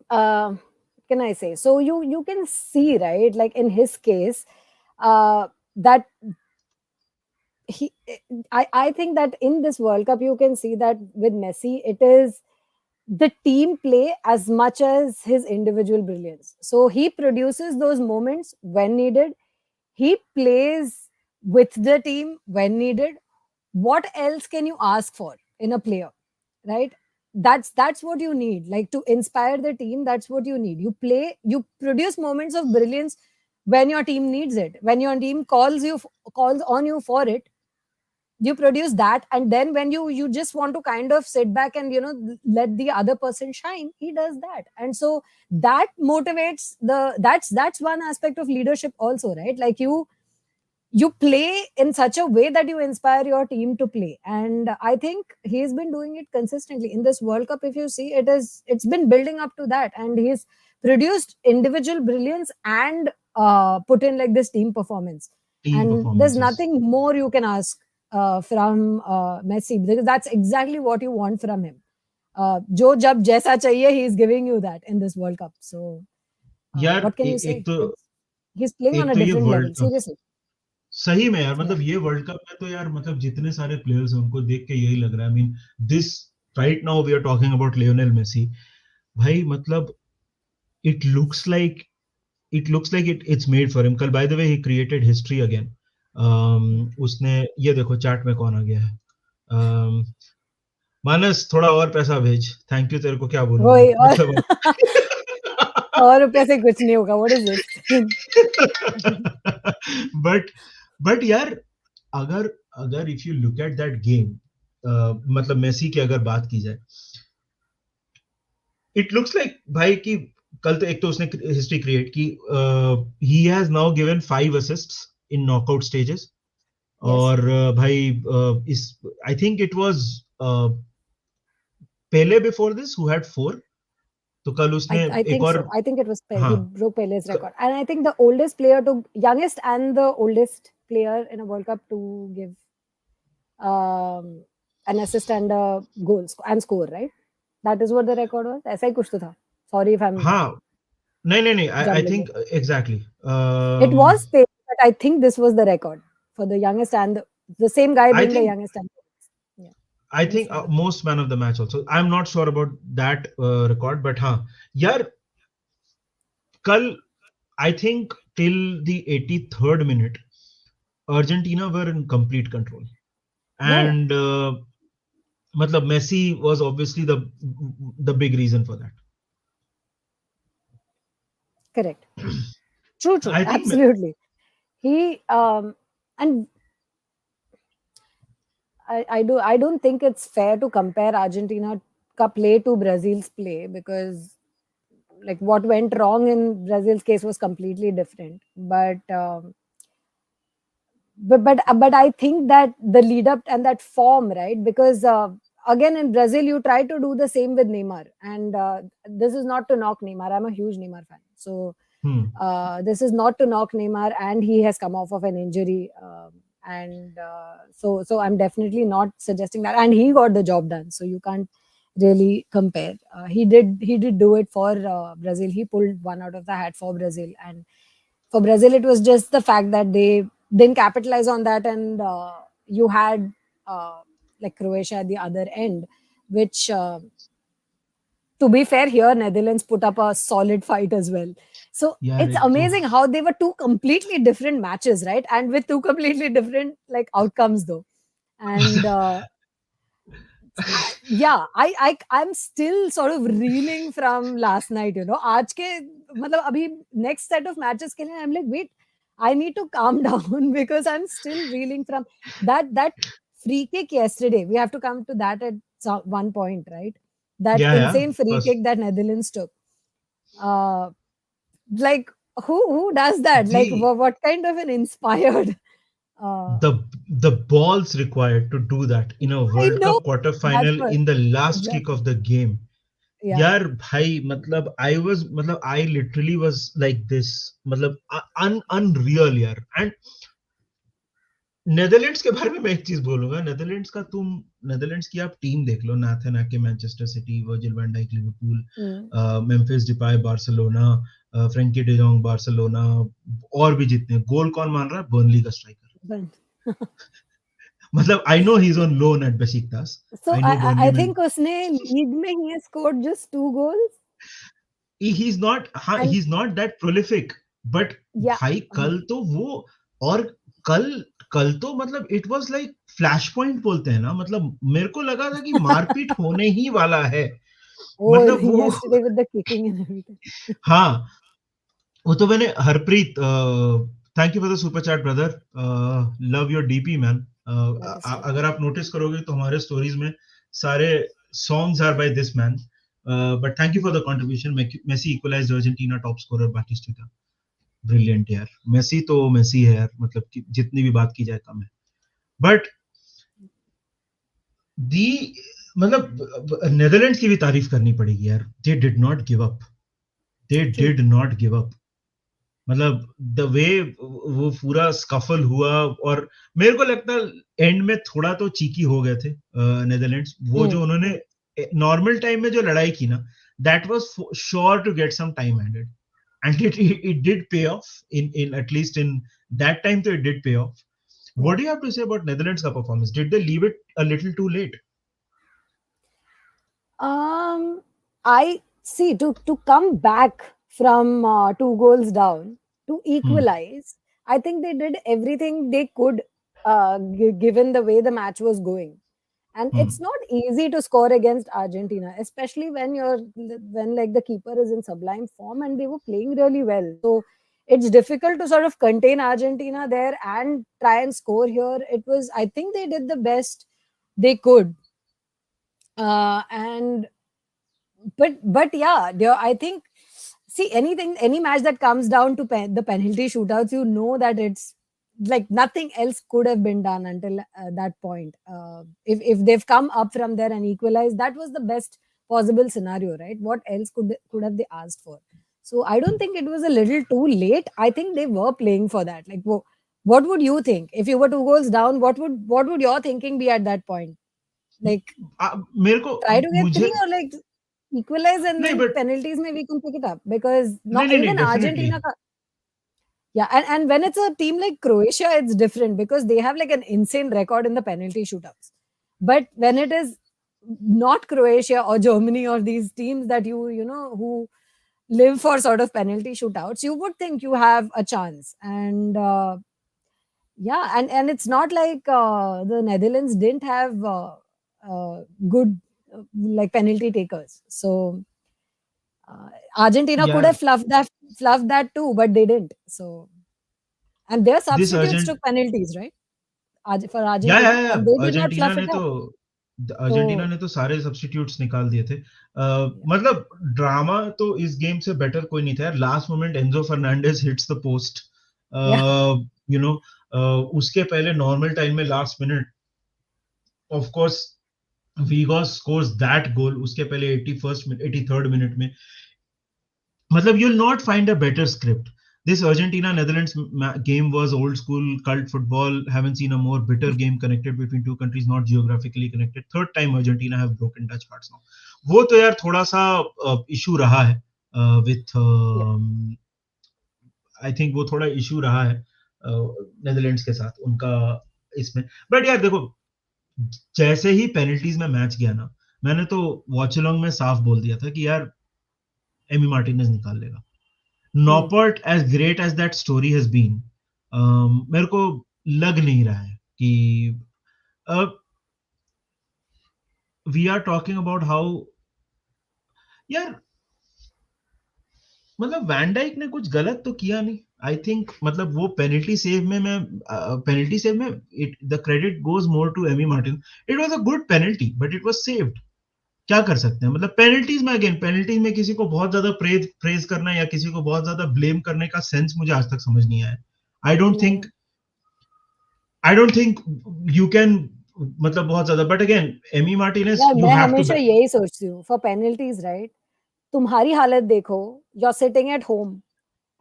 can I say, so you can see, right, like in his case, that I think that in this World Cup you can see that with Messi it is the team play as much as his individual brilliance. So he produces those moments when needed. He plays with the team when needed. What else can you ask for in a player, right? That's what you need, like to inspire the team. That's what you need. You produce moments of brilliance when your team needs it, when your team calls on you for it. You produce that, and then when you just want to kind of sit back and let the other person shine, he does that. And so that motivates that's one aspect of leadership also, right? Like you play in such a way that you inspire your team to play, and I think he's been doing it consistently in this World Cup. If you see, it's been building up to that, and he's produced individual brilliance and put in like this team performance. There's nothing more you can ask from Messi, because that's exactly what you want from him. जो जब जैसा चाहिए, he is giving you that in this World Cup. So what can you say? He's playing on a different level, seriously. सही में यार, मतलब ये world cup में तो यार, मतलब जितने सारे प्लेयर्स हैं उनको देख के यही लग रहा है। I mean this right now we are talking about Lionel Messi, भाई मतलब it looks like it's made for him. कल bye the way he created history again. उसने, ये देखो चैट में कौन आ गया है, मानस थोड़ा और पैसा भेज, थैंक यू। तेरे को क्या बोलूं मतलब और रुपया से कुछ नहीं होगा, what is this? But but यार अगर अगर if you look at that game, मतलब मेसी की अगर बात की जाए, इट लुक्स लाइक भाई कि कल तो एक तो उसने हिस्ट्री क्रिएट की, he has now given 5 assists in knockout stages. Yes. और भाई इस I think it was Pele before this who had 4, तो कल उसने I एक think और, so. I think it was हाँ, He broke Pele's record, and I think the oldest player to youngest and the oldest player in a World Cup to give an assist and a goal and score. Right? That is what the record was. ऐसा ही कुछ तो था. Sorry if I'm हाँ, नहीं नहीं नहीं, आई jumbling think it. Exactly, It was Pele, but I think this was the record for the youngest and the same guy I being the think youngest and the oldest. Yeah, I most think man of the most man of the match also, I am not sure about that record, but हाँ यार, कल I think till the 83rd minute Argentina were in complete control, yeah, and मतलब Messi was obviously the big reason for that. correct. True, true, आई थिंक absolutely. He and I don't think it's fair to compare Argentina ka play to Brazil's play, because like what went wrong in Brazil's case was completely different. But I think that the lead up and that form, right? Because again in Brazil you try to do the same with Neymar, and this is not to knock Neymar. I'm a huge Neymar fan, so this is not to knock Neymar, and he has come off of an injury, and so I'm definitely not suggesting that. And he got the job done, so you can't really compare. He did do it for Brazil. He pulled one out of the hat for Brazil, and for Brazil it was just the fact that they didn't capitalize on that, and you had like Croatia at the other end, which to be fair, here Netherlands put up a solid fight as well. So यार it's एक तो amazing how they were two completely different matches, right? And with two completely different like outcomes though. And I'm still sort of reeling from last night, आज के मतलब अभी next set of matches के लिए I'm like, wait, I need to calm down because I'm still reeling from that free kick yesterday. We have to come to that at one point, right? That या insane free बस kick that Netherlands took. Uh, like who does that? Like the what kind of an inspired? Uh, the the balls required to do that in a I World know Cup quarter that's final what in the last kick exactly. of the game. Yeah. यार भाई मतलब I literally was like this, मतलब unreal यार। And Netherlands के बारे में मैं एक चीज बोलूंगा, नेदरलैंड्स की आप टीम देख लो, नाथन आके Manchester City, Virgil van Dijk Mm. Liverpool, Memphis Depay Barcelona, Frenkie de Jong Barcelona, और भी जितने गोल कौन मान रहा है, बर्नली का स्ट्राइकर। But मतलब I know he is on loan at Besiktas, so I know I Burnley में think उसने लीग में he has scored just 2 goals. he's not, हाँ And he's not that prolific, but yeah, भाई कल तो वो, और कल कल तो मतलब it was like flash point बोलते हैं ना, मतलब मेरे को लगा था कि मारपीट होने ही वाला है, oh, मतलब वो yesterday with the kicking and everything. हाँ, वो तो मैंने Harpreet, thank you for the super chat brother, love your DP man. That is true. अगर आप नोटिस करोगे तो हमारे स्टोरीज में सारे songs are by this man, but thank you for the contribution. Messi equalised Argentina top scorer Batistuta, brilliant यार, Messi तो Messi है यार, मतलब कि जितनी भी बात की जाए कम है। बट दी मतलब नेदरलैंड्स की भी तारीफ करनी पड़ेगी यार, they did not give up, they True. Did not give up. मतलब द वे वो पूरा स्कफल हुआ, और मेरे को लगता है एंड में थोड़ा तो चीकी हो गए थे नेदरलैंड्स, वो जो Mm. उन्होंने नॉर्मल टाइम में जो लड़ाई की ना, that was sure to get some time added, and it did pay off in at least in that time, so it did pay off. Yeah. What do you have to say about Netherlands का performance? Did they leave it a little too late? Um, I see to come back from 2 goals down to Hmm. equalize. I think they did everything they could, given the way the match was going. And Hmm. it's not easy to score against Argentina, especially when like the keeper is in sublime form, and they were playing really well. So it's difficult to sort of contain Argentina there and try and score here. It was, I think they did the best they could. And but yeah, I think, see, any match that comes down to the penalty shootouts, you know that it's like nothing else could have been done until that point. If they've come up from there and equalized, that was the best possible scenario, right? What else could have they asked for? So I don't think it was a little too late. I think they were playing for that. Like, what would you think if you were 2 goals down? What would your thinking be at that point? Like, मेरे को try to get मुझे three, or like equalize and नहीं, then but penalties maybe we can pick it up, because नहीं not नहीं नहीं, even definitely. Argentina yeah, and when it's a team like Croatia, it's different because they have like an insane record in the penalty shootouts. But when it is not Croatia or Germany or these teams that you know who live for sort of penalty shootouts, you would think you have a chance. And yeah, and it's not like the Netherlands didn't have good like penalty takers. So Argentina could यार have fluffed that too, but they didn't. So, and their this substitutes urgent took penalties, right? For या Argentina, and they did not Argentina fluff ने it तो up. Argentina So ने तो सारे substitutes निकाल दिए थे. yeah, मतलब ड्रामा तो इस गेम से बेटर कोई नहीं था यार. Last moment Enzo Fernandez hits the post, yeah, you know. उसके पहले नॉर्मल टाइम में लास्ट मिनट, ऑफ कोर्स वीगॉस स्कोर्स दैट गोल. उसके पहले 81st 83rd मिनट में, मतलब you'll not find a better script. This Argentina Netherlands game was old school cult football. Haven't seen a more bitter game connected between two countries not geographically connected. Third time Argentina have broken Dutch hearts now. वो तो यार थोड़ा सा issue रहा है with yeah, I think वो थोड़ा issue रहा है नेदरलैंड्स के साथ उनका इसमें. बट यार देखो, जैसे ही पेनल्टीज में मैच गया ना, मैंने तो वॉच अलोंग में साफ बोल दिया था कि यार एमी मार्टिनेज निकाल लेगा. hmm, Noppert as great as that story has been, मेरे को लग नहीं रहा है कि we are talking about how, यार मतलब वैन डाइक ने कुछ गलत तो किया नहीं. आई थिंक मतलब वो पेनल्टी सेव में, मैं पेनल्टी सेव में the credit goes more to Emi Martin. It was a good penalty but it was saved. क्या कर सकते हैं, मतलब पेनल्टीज में, अगेन पेनल्टीज में किसी को बहुत ज्यादा प्रेज करना या किसी को बहुत ज्यादा ब्लेम करने का सेंस मुझे आज तक समझ नहीं आया. आई don't think no. I don't think you can, मतलब बहुत ज्यादा. बट अगेन एमी मार्टिनेज यार यू मैं हैव टू. हमेशा यही सोचती हूँ फॉर पेनल्टीज, राइट? तुम्हारी हालत देखो, you are sitting at home,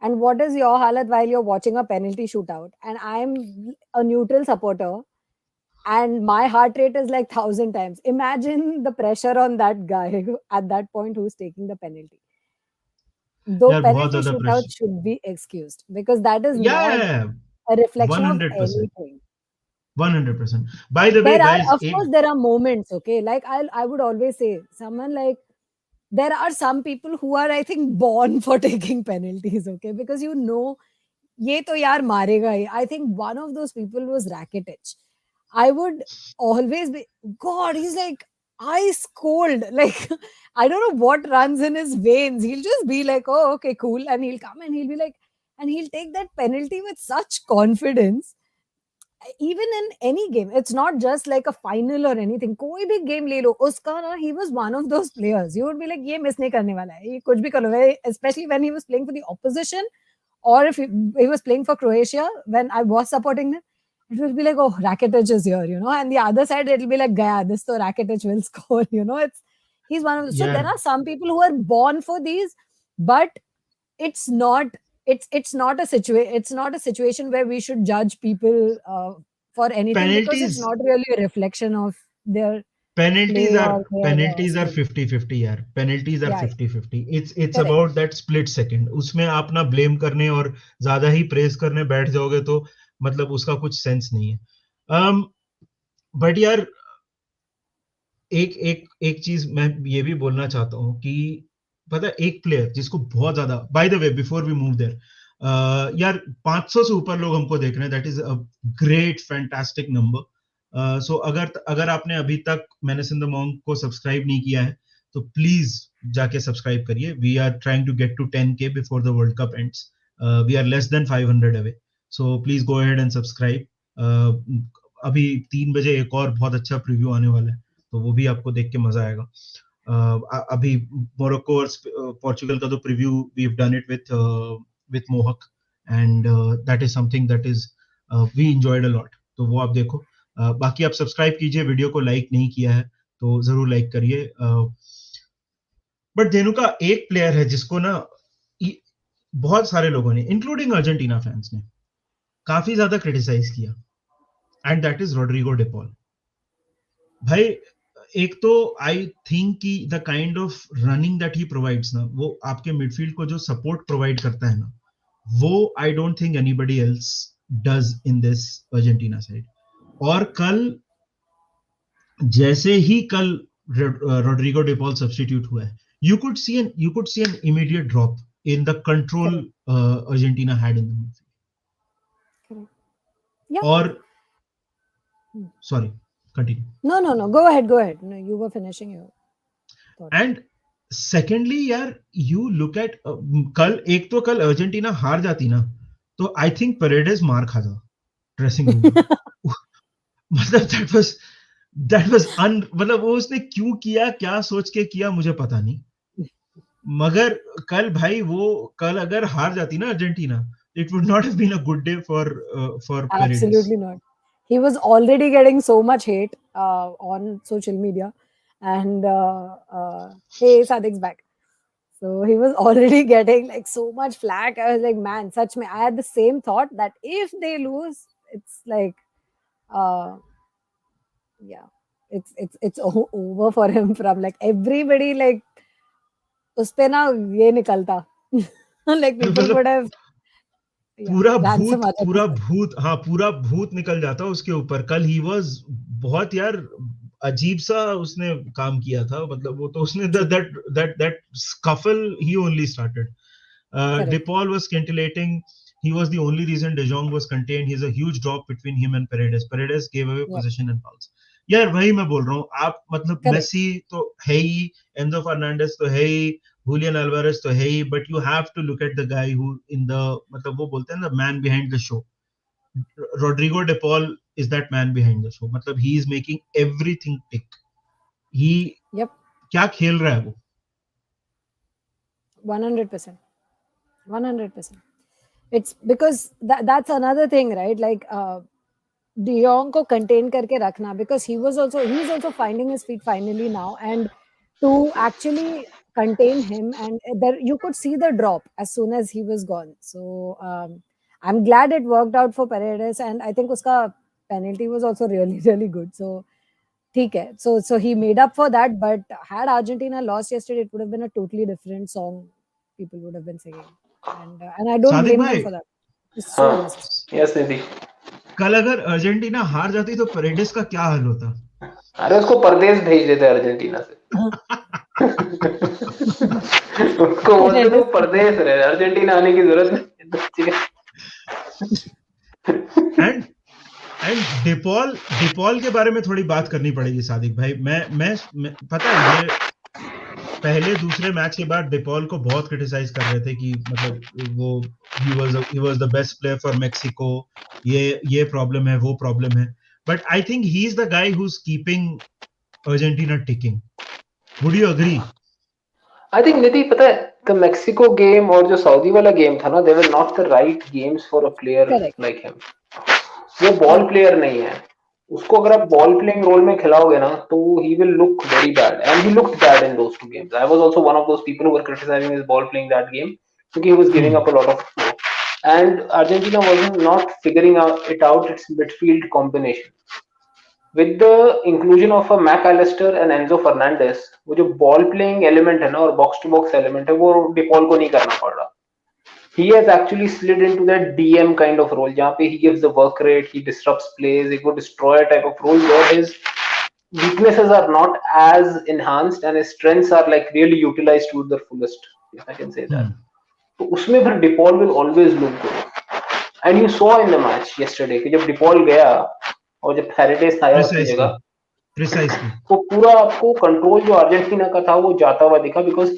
and what is your halat while you're watching a penalty shootout, and I'm a neutral supporter, and my heart rate is like 1,000 times. Imagine the pressure on that guy at that point who's taking the penalty. Though यार बहुत penalty ज्यादा shootout pressure. should be excused because that is या not a reflection of 100%, anything. 100%. Bye the way There are, guys, of एक course, there are moments, okay? Like I would always say, someone like, there are some people who are, I think, born for taking penalties, okay? Because ये तो यार मारेगा ही. I think one of those people was Rakitic. I would always be, God, he's like ice cold. Like, I don't know what runs in his veins. He'll just be like, oh, okay, cool. And he'll come and he'll be like, and he'll take that penalty with such confidence. Even in any game, it's not just like a final or anything. कोई भी game ले लो, उसका ना, he was one of those players. You would be like, ये miss नहीं करने वाला है, ये कुछ भी कर लो. Especially when he was playing for the opposition, or if he was playing for Croatia, when I was supporting them, it will be like, oh, Rakitic is here, and the other side, it'll be like, Gaya, this so Rakitic will score, he's one of, so there यार are some people who are born for these, but it's not, it's not a situation where we should judge people for anything, because it's penalties not really a reflection of their penalties play are or their penalties are skill. 50-50 यार. Penalties are Yeah, 50-50. It's correct. About that split second. उसमें आप ना blame करने और ज्यादा ही praise करने बैठ जाओगे तो मतलब उसका कुछ सेंस नहीं है. बट यार एक एक एक चीज मैं ये भी बोलना चाहता हूँ कि पता है, एक प्लेयर जिसको बहुत ज्यादा, by the way before we move there, यार 500 से ऊपर लोग हमको देख रहे हैं. That is a great fantastic number. So अगर अगर आपने अभी तक मेनेस इन द मॉन्क को सब्सक्राइब नहीं किया है तो प्लीज जाके सब्सक्राइब करिए. We are trying to get to 10K before the world Cup ends. We are less than 500 away. So please go ahead and subscribe. अभी 3 बजे एक और बहुत अच्छा प्रीव्यू आने वाला है, तो वो भी आपको देख के मजा आएगा. अभी मोरक्को और पोर्चुगल का तो preview we have done it with Mohak, and that is something that is we enjoyed a lot. तो वो आप देखो. बाकी आप सब्सक्राइब कीजिए, वीडियो को लाइक नहीं किया है तो जरूर लाइक करिए. बट धेनुका एक प्लेयर है जिसको ना बहुत सारे लोगों ने इंक्लूडिंग अर्जेंटीना फैंस ने काफी ज्यादा क्रिटिसाइज किया, and that is Rodrigo De Paul. भाई एक तो आई थिंक कि the kind of running that he provides ना, वो आपके मिडफील्ड को जो सपोर्ट प्रोवाइड करता है ना, वो आई don't think anybody else does in this Argentina side. और कल जैसे ही कल रोड्रिगो डे पॉल सब्स्टिट्यूट हुआ है, you could see an immediate drop in the control Argentina had in the midfield. Yeah. Or sorry, continue. No. Go ahead. No, you were finishing your thought. And secondly, यार, you look at कल Argentina हार जाती ना, तो I think Paredes मार खा जा dressing room में. मतलब that was मतलब वो उसने क्यों किया, क्या सोच के किया, मुझे पता नहीं. मगर कल भाई वो कल अगर हार जाती ना Argentina, it would not have been a good day for Paredes. Absolutely not. He was already getting so much hate on social media, and hey, Sadiq's back. So he was already getting like so much flack. I was like, man, such me. I had the same thought that if they lose, it's like, yeah, it's over for him. From like everybody, like उस पे ना ये निकलता. Like people would have पूरा भूत निकल जाता उसके ऊपर. कल ही वाज बहुत यार अजीब सा उसने काम किया था. मतलब वो तो उसने that scuffle he only started. De Paul was scintillating. He was the only reason De Jong was contained. He's a huge drop between him and Paredes. Paredes gave away possession and fouls. यार वही मैं बोल रहा हूँ. आप मतलब Messi तो है ही, एंजो फर्नांडिस तो है ही, Julian Alvarez तो है ही, but you have to look at the guy who in the मतलब वो बोलते हैं ना, man behind the show. Rodrigo De Paul is that man behind the show. मतलब he is making everything tick. He क्या खेल रहा है वो. 100%. It's because that's another thing, right? Like De Jong को contain करके रखना, because he's also finding his feet finally now, and to actually contain him, and there you could see the drop as soon as he was gone. So I'm glad it worked out for Paredes, and I think uska penalty was also really, really good. So ठीक है. So he made up for that, but had Argentina lost yesterday, it would have been a totally different song people would have been singing, and I don't blame them for that. It's so unnecessary. Yes, Nidhi. कल अगर Argentina हार जाती तो परेडेस का क्या हाल होता. अरे उसको परदेश भेज देते अर्जेंटीना से. उसको बोलते तो परदेश रहे, अर्जेंटीना आने की जरूरत नहीं. एंड डिपॉल के बारे में थोड़ी बात करनी पड़ेगी सादिक भाई. मैं पता है, ये पहले दूसरे मैच के बाद डिपॉल को बहुत क्रिटिसाइज कर रहे थे कि मतलब वो he was the best player for Mexico. ये प्रॉब्लम है, वो प्रॉब्लम है. But I think he is the guy who is keeping Argentina ticking. Would you agree? I think Nidhi, पता है, द मेक्सिको गेम और जो सऊदी वाला गेम था ना, they were not the right games for a player like him. वो ball player नहीं है. उसको अगर आप बॉल प्लेइंग रोल में खिलाओगे ना, तो he will look very bad, and he looked bad in those two games. I was also one of those people who were criticising his ball playing that game, क्योंकि he was giving up a lot of flow, and Argentina was not figuring it out its midfield combination. With the inclusion of a McAllister and Enzo Fernandez, वो जो ball playing element है ना और box to box element है, वो De Paul को नहीं करना पड़ रहा. He has actually slid into that DM kind of role, जहाँ पे he gives the work rate, he disrupts plays, एक वो destroyer type of role where his weaknesses are not as enhanced and his strengths are like really utilized to the fullest, if I can say that. तो उसमें फिर De Paul will always look good, and you saw in the match yesterday कि जब De Paul गया और जब पैरेडेस आया उसकी जगह, प्रिसाइसली तो पूरा आपको कंट्रोल जो अर्जेंटीना का था वो जाता हुआ दिखा, because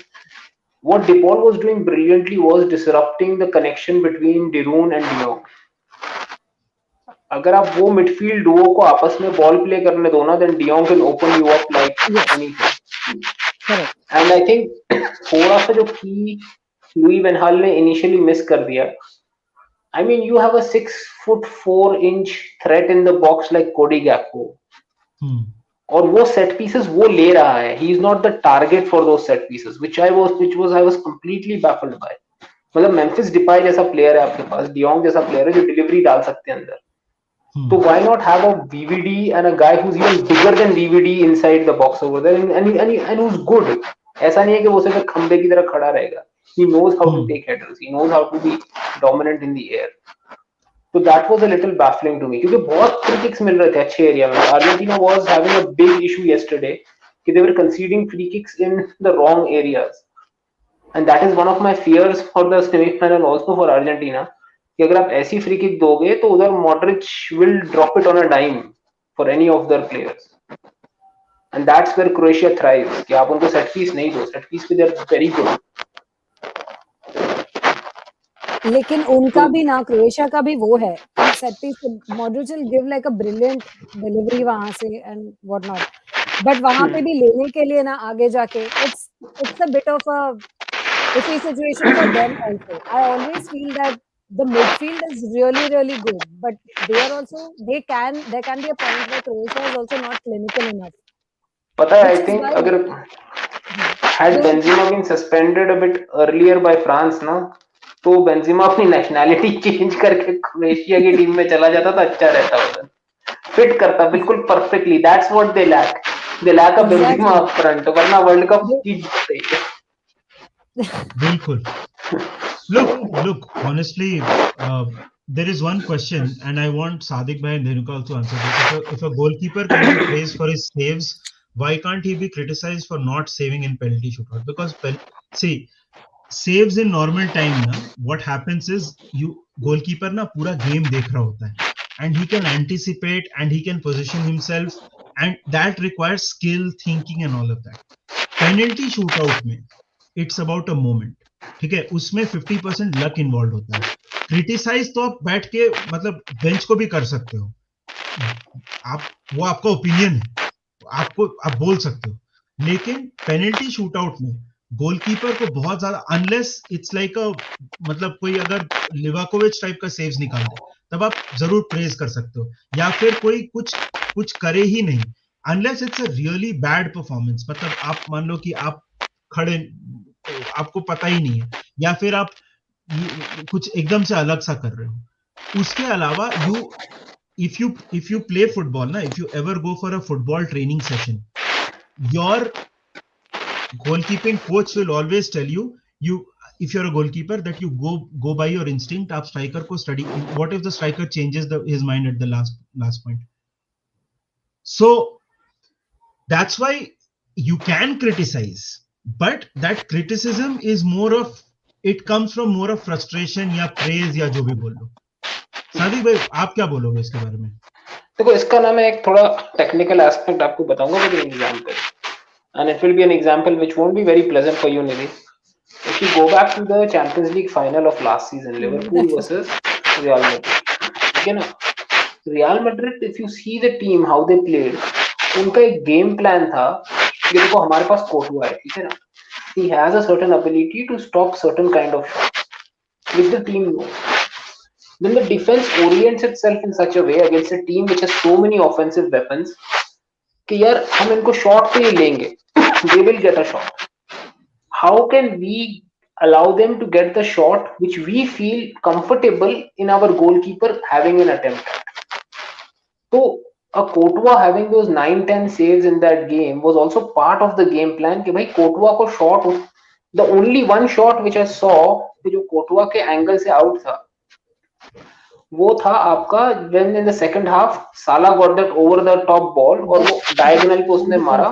What DePaul was doing brilliantly was disrupting the connection between Deroon and De Jong. अगर आप वो मिडफील्ड डुओ को आपस में बॉल प्ले करने दो ना, then De Jong can open you up like Yes, anything. correct. And I think थोड़ा सा जो की लुई वैन हाल ने इनिशियली मिस कर दिया. I mean, you have a 6'4" threat in the box like Cody Gakpo. और वो सेट पीसेस वो ले रहा है. He is not the target for those set pieces, which I was completely baffled by. मतलब Memphis Depay जैसा player है आपके पास, डियोंग जैसा प्लेयर है जो डिलीवरी डाल सकते हैं अंदर. तो why not have a VVD and a guy who's even bigger than VVD inside the box over there and who's good. ऐसा नहीं है कि वो सिर्फ खंबे की तरह खड़ा रहेगा. He knows how to take headers. He knows how to be dominant in the air. So that was a little baffling to me क्योंकि बहुत critics मिल रहे थे अच्छे एरिया में. Argentina was having a big issue yesterday कि they were conceding free kicks in the wrong areas. And that is one of my fears for the semi-final also for Argentina कि अगर आप ऐसी free kick दोगे तो उधर Modric will drop it on a dime for any of their players. And that's where Croatia thrives कि आप उनको सेट पीस नहीं दो. सेट पीस पे they are very good. लेकिन उनका भी ना, क्रोएशिया का भी वो है कि set piece Modric will give like a brilliant delivery वहां से एंड व्हाट नॉट, बट वहां पे भी लेने के लिए ना आगे जाके it's a bit of a iffy situation for them also. I always feel that the midfield is really good, but there can be a point where Croatia is also not clinical enough. पता है, Which I is think why अगर had Benzema been suspended a bit earlier by France ना, तो Benzema अपनी nationality change करके Croatia की team में चला जाता तो अच्छा रहता उधर. फिट करता बिल्कुल perfectly. That's what they lack. They lack a Benzema up front, वरना वर्ल्ड कप जीत जाते. बिल्कुल. Look, honestly, there is one question, and I want Sadiq bhai and Dhenuka also answer this. If a goalkeeper can be praised for his saves, why can't he be criticized for not saving in penalty shootout? Because see, saves in normal time na, what happens is you goalkeeper na pura game dekh raha hota hai, and he can anticipate and he can position himself, and that requires skill, thinking and all of that. Penalty shootout mein it's about a moment. ठीक है, उसमें 50% luck involve होता है. Criticise तो आप बैठ के मतलब बेंच को भी कर सकते हो, आप वो आपका ओपिनियन है, आपको आप बोल सकते हो. लेकिन पेनल्टी शूटआउट में गोलकीपर को बहुत ज्यादा, अनलेस इट्स लाइक अ मतलब कोई अगर लिवाकोविच टाइप का सेव्स निकाल दे तब आप जरूर प्रेज कर सकते हो, या फिर कोई कुछ करे ही नहीं, unless it's a really bad performance. मतलब आप मान लो कि आप खड़े, आपको पता ही नहीं है, या फिर आप कुछ एकदम से अलग सा कर रहे हो. उसके अलावा if you play football na, if you ever go for a football training session, your goalkeeping coach will always tell you if you're a goalkeeper that you go by your instinct. आप striker को study, what if the striker changes his mind at the last point? So that's why you can criticize, but that criticism is more of, it comes from more of frustration या praise या जो भी बोल लो. सादिक भाई आप क्या बोलोगे इसके बारे में? देखो, इसका ना मैं एक थोड़ा टेक्निकल एस्पेक्ट आपको बताऊंगा with an example, and it will be an example which won't be very pleasant for you, Nidhi. If you go back to the Champions League final of last season, Liverpool versus Real Madrid, ठीक है ना. Real Madrid, if you see the team how they played, उनका एक game plan था कि देखो हमारे पास कोर्टुआ है, ठीक है ना. He has a certain ability to stop certain kind of shots, which the team knows. Then the defense orients itself in such a way against a team which has so many offensive weapons कि यार हम इनको shot पे ही लेंगे. They will get a shot. How can we allow them to get the shot which we feel comfortable in our goalkeeper having an attempt at? So a Courtois having those 9-10 saves in that game was also part of the game plan कि भाई Courtois को shot, the only one shot which I saw कि जो Courtois के angle से out था वो था आपका when in the second half साला got that over the top ball और वो डायगोनल पे उसने मारा,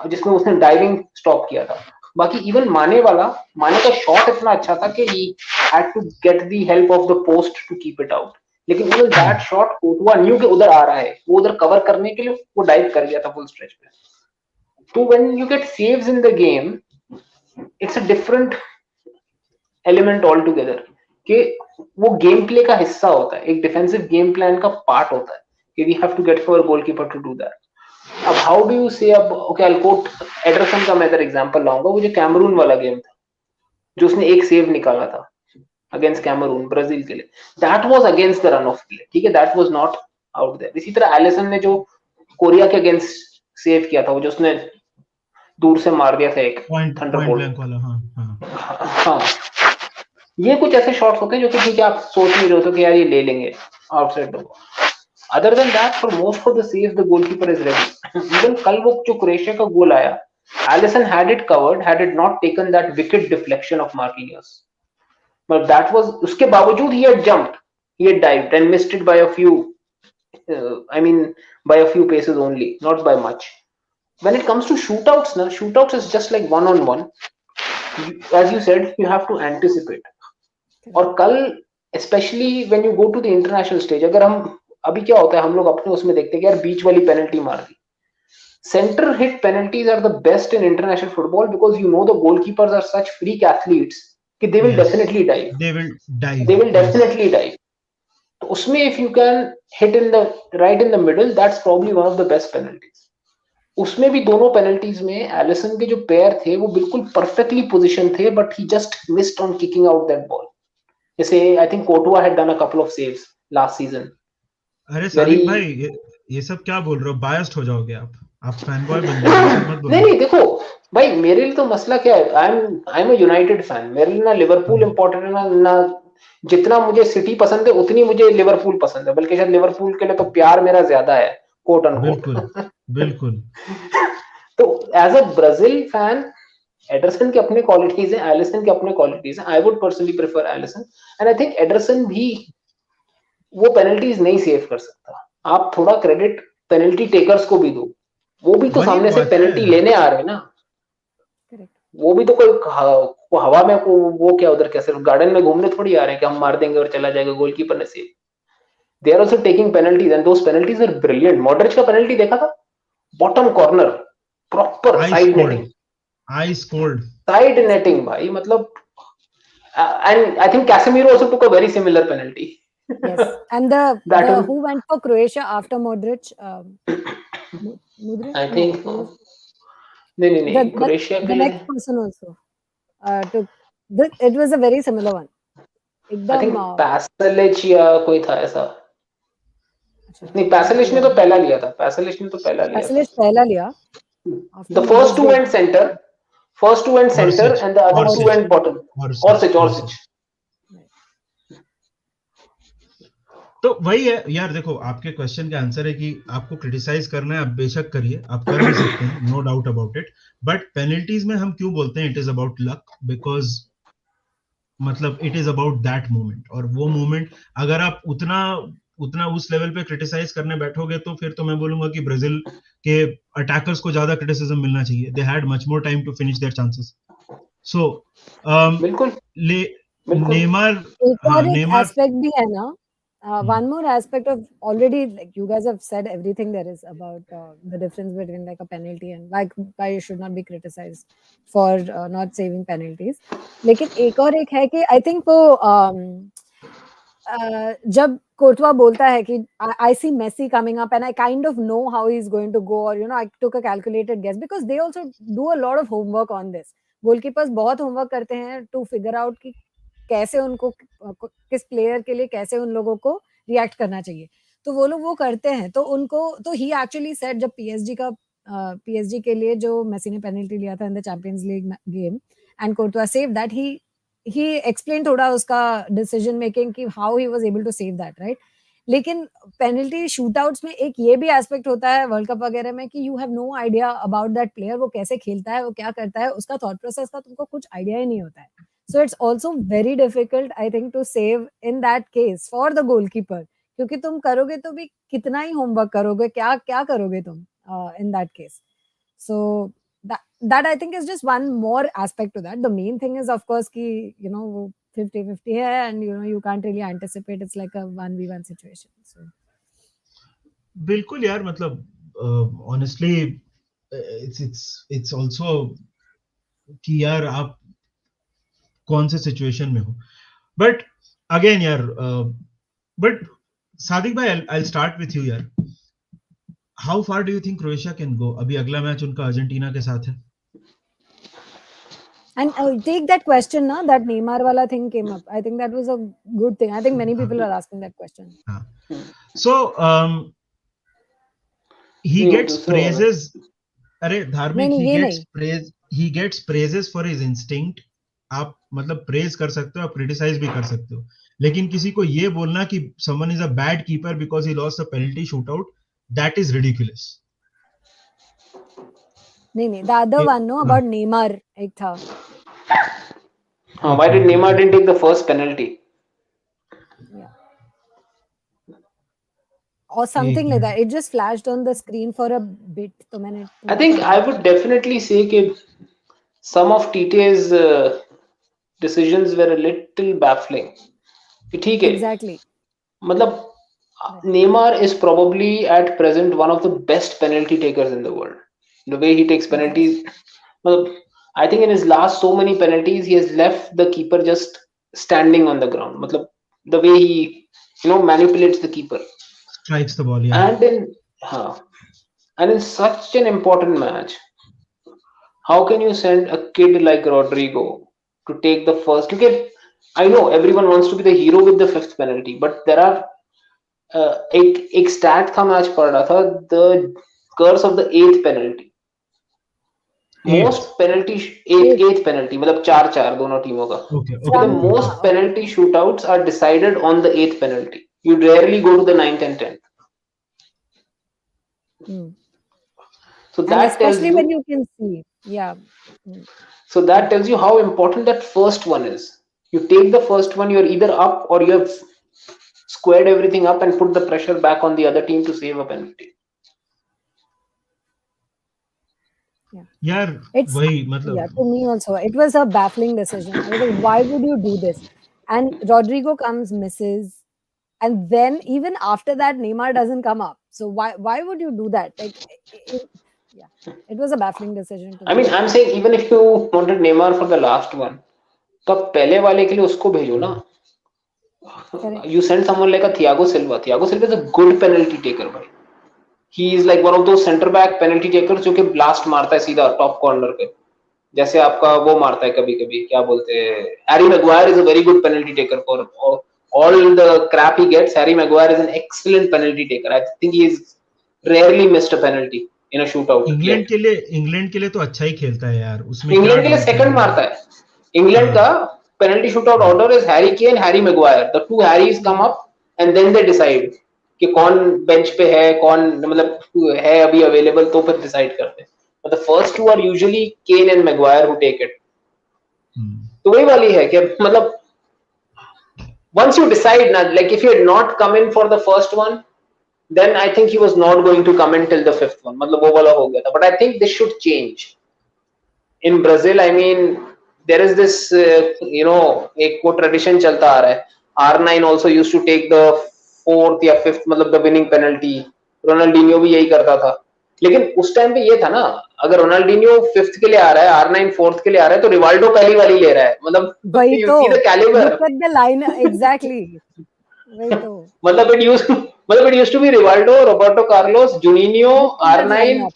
जिसमें उसने डाइविंग स्टॉप किया था. बाकी इवन माने का शॉट इतना अच्छा था कि he had to get the help of the post to keep it out. लेकिन even that shot Kotwa new के उधर आ रहा है, वो उधर कवर करने के लिए वो डाइव कर गया था फुल स्ट्रेच पे. तो when you get saves in the game, it's a different element all together कि वो गेम प्ले का हिस्सा होता है, एक डिफेंसिव गेम प्लान का पार्ट होता है कि we have to get for goalkeeper to do that. अब हाउ डू यू से, अब ओके आई कोट एडरसन का मैं इधर एग्जांपल लाऊंगा, वो जो कैमरून वाला गेम था जो उसने एक सेव निकाला था अगेंस्ट कैमरून ब्राजील के लिए, that was against the run of play, ठीक है, that was not out there. इसी तरह एलिसन ने जो कोरिया के अगेंस्ट सेव किया था, वो जो उसने दूर से मार दिया था एक पॉइंट थंडरबोल्ट। ब्लैंक वाला, हाँ हाँ। हाँ, ये कुछ ऐसे शॉट्स होते हैं जो कि ठीक है आप सोच नहीं रहे हो कि यार ये ले लेंगे outside the. Other than that for most of the saves the goalkeeper is ready. Even कल वो जो क्रोएशिया का गोल आया, Alisson had it covered had it not taken that wicked deflection off Marquinhos, but that was, उसके बावजूद he had jumped, he had dived and missed it by a few, I mean by a few paces only, not by much. When it comes to shootouts, na, shootouts is just like one on one. As you said, you have to anticipate. और कल specially when you go to the international stage, अगर हम अभी क्या होता है, हम लोग अपने उसमें देखते हैं कि यार बीच वाली पेनल्टी मार दी, centre hit penalties are the best in international football because you know the goalkeepers are such freak athletes कि they will definitely dive, they will dive, they will definitely dive. तो उसमें if you can hit in the right in the middle, that's probably one of the best penalties. उसमें भी दोनों penalties में Allison के जो पैर थे वो बिल्कुल परफेक्टली पोजीशन थे, but he just missed on kicking out that ball. जैसे I think Courtois had done a couple of saves last season. अरे वेरी, सादिक भाई, ये सब क्या बोल रहे हो? बायस्ड हो जाओगे आप फैन बॉय बन जाओगे, सब मत बोलो। नहीं देखो भाई, मेरे लिए तो मसला क्या है, I am a United fan. मेरे लिए ना लिवरपूल इंपॉर्टेंट है ना जितना मुझे सिटी पसंद है उतनी मुझे लिवरपूल पसंद है, बल्कि शायद लिवरपूल के लिए तो प्यार मेरा ज्यादा है, कोट अनकोट। बिल्कुल बिल्कुल। तो as a Brazil fan, Ederson के अपने क्वालिटीज हैं, एलिसन के अपने क्वालिटीज हैं। I would personally prefer Alisson, and I think Ederson भी वो पेनल्टीज नहीं सेव कर सकता। आप थोड़ा क्रेडिट पेनल्टी टेकर्स को भी दो, वो भी तो वही सामने से बात है। पेनल्टी लेने आ रहे हैं ना। Correct. वो भी तो कोई हवा में वो क्या उधर क्या सिर्फ गार्डन में घूमने थोड़ी आ रहे हैं कि हम मार देंगे और चला जाएगा गोलकीपर ने save. They are also taking penalties and those penalties are brilliant. Modric का पेनल्टी देखा था, bottom corner, proper I side scored, netting, I scored. Side netting भाई, मतलब and I think Casemiro also took a very similar penalty. Yes, and That the one, who went for Croatia after Modric, Modric? I No, think who was नहीं the Croatia के the लिए next person also took. It was a very similar one. आई एकदम think पैसलिच या कोई था ऐसा। अच्छा, नहीं, मेरे को पैसलिच ने याद तो नहीं। पहला लिया था, पैसलिच ने तो पहला लिया था। Vaselis पहला लिया, after The first Modric two they went center, first two went center ऑर्सिच, and the other two ऑर्सिच, went bottom. ऑर्सिच, Orsic. ऑर्सिच। तो वही है यार, देखो आपके क्वेश्चन का आंसर है कि आपको क्रिटिसाइज करना है, आप बेशक करिए, आप कर भी सकते हैं, no doubt about it. But penalties में हम क्यों बोलते हैं it is about luck? Because मतलब it is about that moment, और वो मोमेंट अगर आप उतना उतना उस लेवल पे क्रिटिसाइज करने बैठोगे तो फिर तो मैं बोलूंगा कि ब्राजील के अटैकर्स को ज्यादा क्रिटिसिज्म मिलना चाहिए। They had much more time to finish their chances. So बिल्कुल ले बिल्कुल। नेमार, एक हाँ और एक नेमार। एस्पेक्ट भी है ना, one more aspect of already, like you guys have said everything there is about the difference between like a penalty and like why you should not be criticized for not saving penalties. लेकिन एक और एक है कि I think वो जब कोर्टवा बोलता है कि I see Messi coming up and I kind of know how he's going to go, or you know I took a calculated guess, because they also do a lot of homework on this. Goalkeepers बहुत homework करते हैं to figure out कि कैसे उनको किस player के लिए कैसे उन लोगों को रिएक्ट करना चाहिए, तो वो लोग वो करते हैं। तो उनको तो ही एक्चुअली सेड जब पीएसजी के लिए जो मेसी ने पेनल्टी लिया था in the champions league game and Courtois save that, he explain थोड़ा उसका डिसीजन मेकिंग कि how he was able to save that, right. लेकिन पेनल्टी शूटआउट्स में एक ये भी एस्पेक्ट होता है वर्ल्ड कप वगैरह में कि you have no idea about that player, वो कैसे खेलता है, वो क्या करता है, उसका थॉट प्रोसेस का तुमको कुछ आइडिया ही नहीं होता है। So it's also very difficult I think to save in that case for the goalkeeper, क्योंकि तुम करोगे तो भी कितना ही होमवर्क करोगे, क्या क्या करोगे तुम इन that case. So that I think is just one more aspect to that. The main thing is of course कि you know वो 50-50 है and you know you can't really anticipate, it's like a 1v1 situation. So बिल्कुल यार, मतलब honestly it's also कि यार आप कौन से सिचुएशन में हो. बट अगेन यार, बट सादिक भाई, I'll start with you यार. How far do you think Croatia can go? अभी अगला मैच उनका अर्जेंटीना के साथ है. And take that question, na, that Neymar wala thing came up. I think that was a good thing. I think many people are asking that question. हाँ. So he नहीं, वो gets दूसरा वाला. praises. अरे नहीं धार्मिक, नहीं, ये नहीं. he gets praises for his instinct. आप मतलब प्रेज कर सकते हो, आप क्रिटिसाइज भी कर सकते हो, लेकिन किसी को ये बोलना कि someone is a bad keeper because he lost a penalty shootout, that is ridiculous. नहीं नहीं, the other one, no, about Neymar एक था. Why did Neymar didn't take the first penalty? Yeah. Or something like that. It just flashed on the screen for a bit. तो मैंने I think I would definitely say that some of TT's decisions were a little baffling. ठीक है. Exactly. मतलब Neymar is probably at present one of the best penalty takers in the world. The way he takes penalties, मतलब, I think in his last so many penalties he has left the keeper just standing on the ground. मतलब the way he manipulates the keeper. Strikes the ball, yeah. And in such an important match, how can you send a kid like Rodrigo to take the first? Because I know everyone wants to be the hero with the fifth penalty, but there are एक stat था, match पढ़ रहा था, the curse of the eighth penalty. Most penalty, eighth penalty, मतलब 4-4 दोनों टीमों का. Okay. The most penalty shootouts are decided on the eighth penalty. You rarely go to the 9th and 10th. So and that especially tells when you, you can see, yeah. So that tells you how important that first one is. You take the first one, you're either up or you have squared everything up and put the pressure back on the other team to save a penalty. यार वही मतलब, yeah, to me also it was a baffling decision. I was like, why would you do this? And Rodrigo comes, misses, and then even after that Neymar doesn't come up. So why would you do that? Like it was a baffling decision to I mean, I'm saying even if you wanted Neymar for the last one, तो पहले वाले के लिए उसको भेजो ना. You send someone like a Thiago Silva. Thiago Silva is a good penalty taker, भाई. He is like one of those center back penalty takers जो कि blast मारता है सीधा top corner पे, जैसे आपका वो मारता है कभी कभी, क्या बोलते हैं, Harry Maguire is a very good penalty taker for all the crap he gets. Harry Maguire is an excellent penalty taker. I think he is rarely missed a penalty in a shootout. England के लिए तो अच्छा ही खेलता है यार, उसमें England के लिए सेकंड मारता है. इंग्लैंड का penalty shootout order is Harry Kane, Harry Maguire. The two Harrys come up and then they decide कि कौन बेंच पे है, कौन मतलब है अभी अवेलेबल, तो फिर डिसाइड करते हैं. But the first two are usually Kane and Maguire who take it. तो वही वाली है कि मतलब once you decide ना, like if you had not come in for the first one, then I think he was not going to come in till the fifth one. मतलब वो वाला हो गया था. But I think this should change. In Brazil, I mean, there is this एक वो tradition चलता आ रहा है. R9 also used to take the fourth या fifth, मतलब the winning penalty. रोनाल्डिनियो भी यही करता था. लेकिन उस टाइम पे ये था ना, अगर रोनाल्डिनियो फिफ्थ के लिए आ रहा है, R9 फोर्थ के लिए आ रहा है, तो रिवाल्डो पहली वाली ले रहा है. मतलब वही तो, the caliber. look at the line, exactly. वही तो, मतलब it used to be Rivaldo, Roberto Carlos, Juninho, R9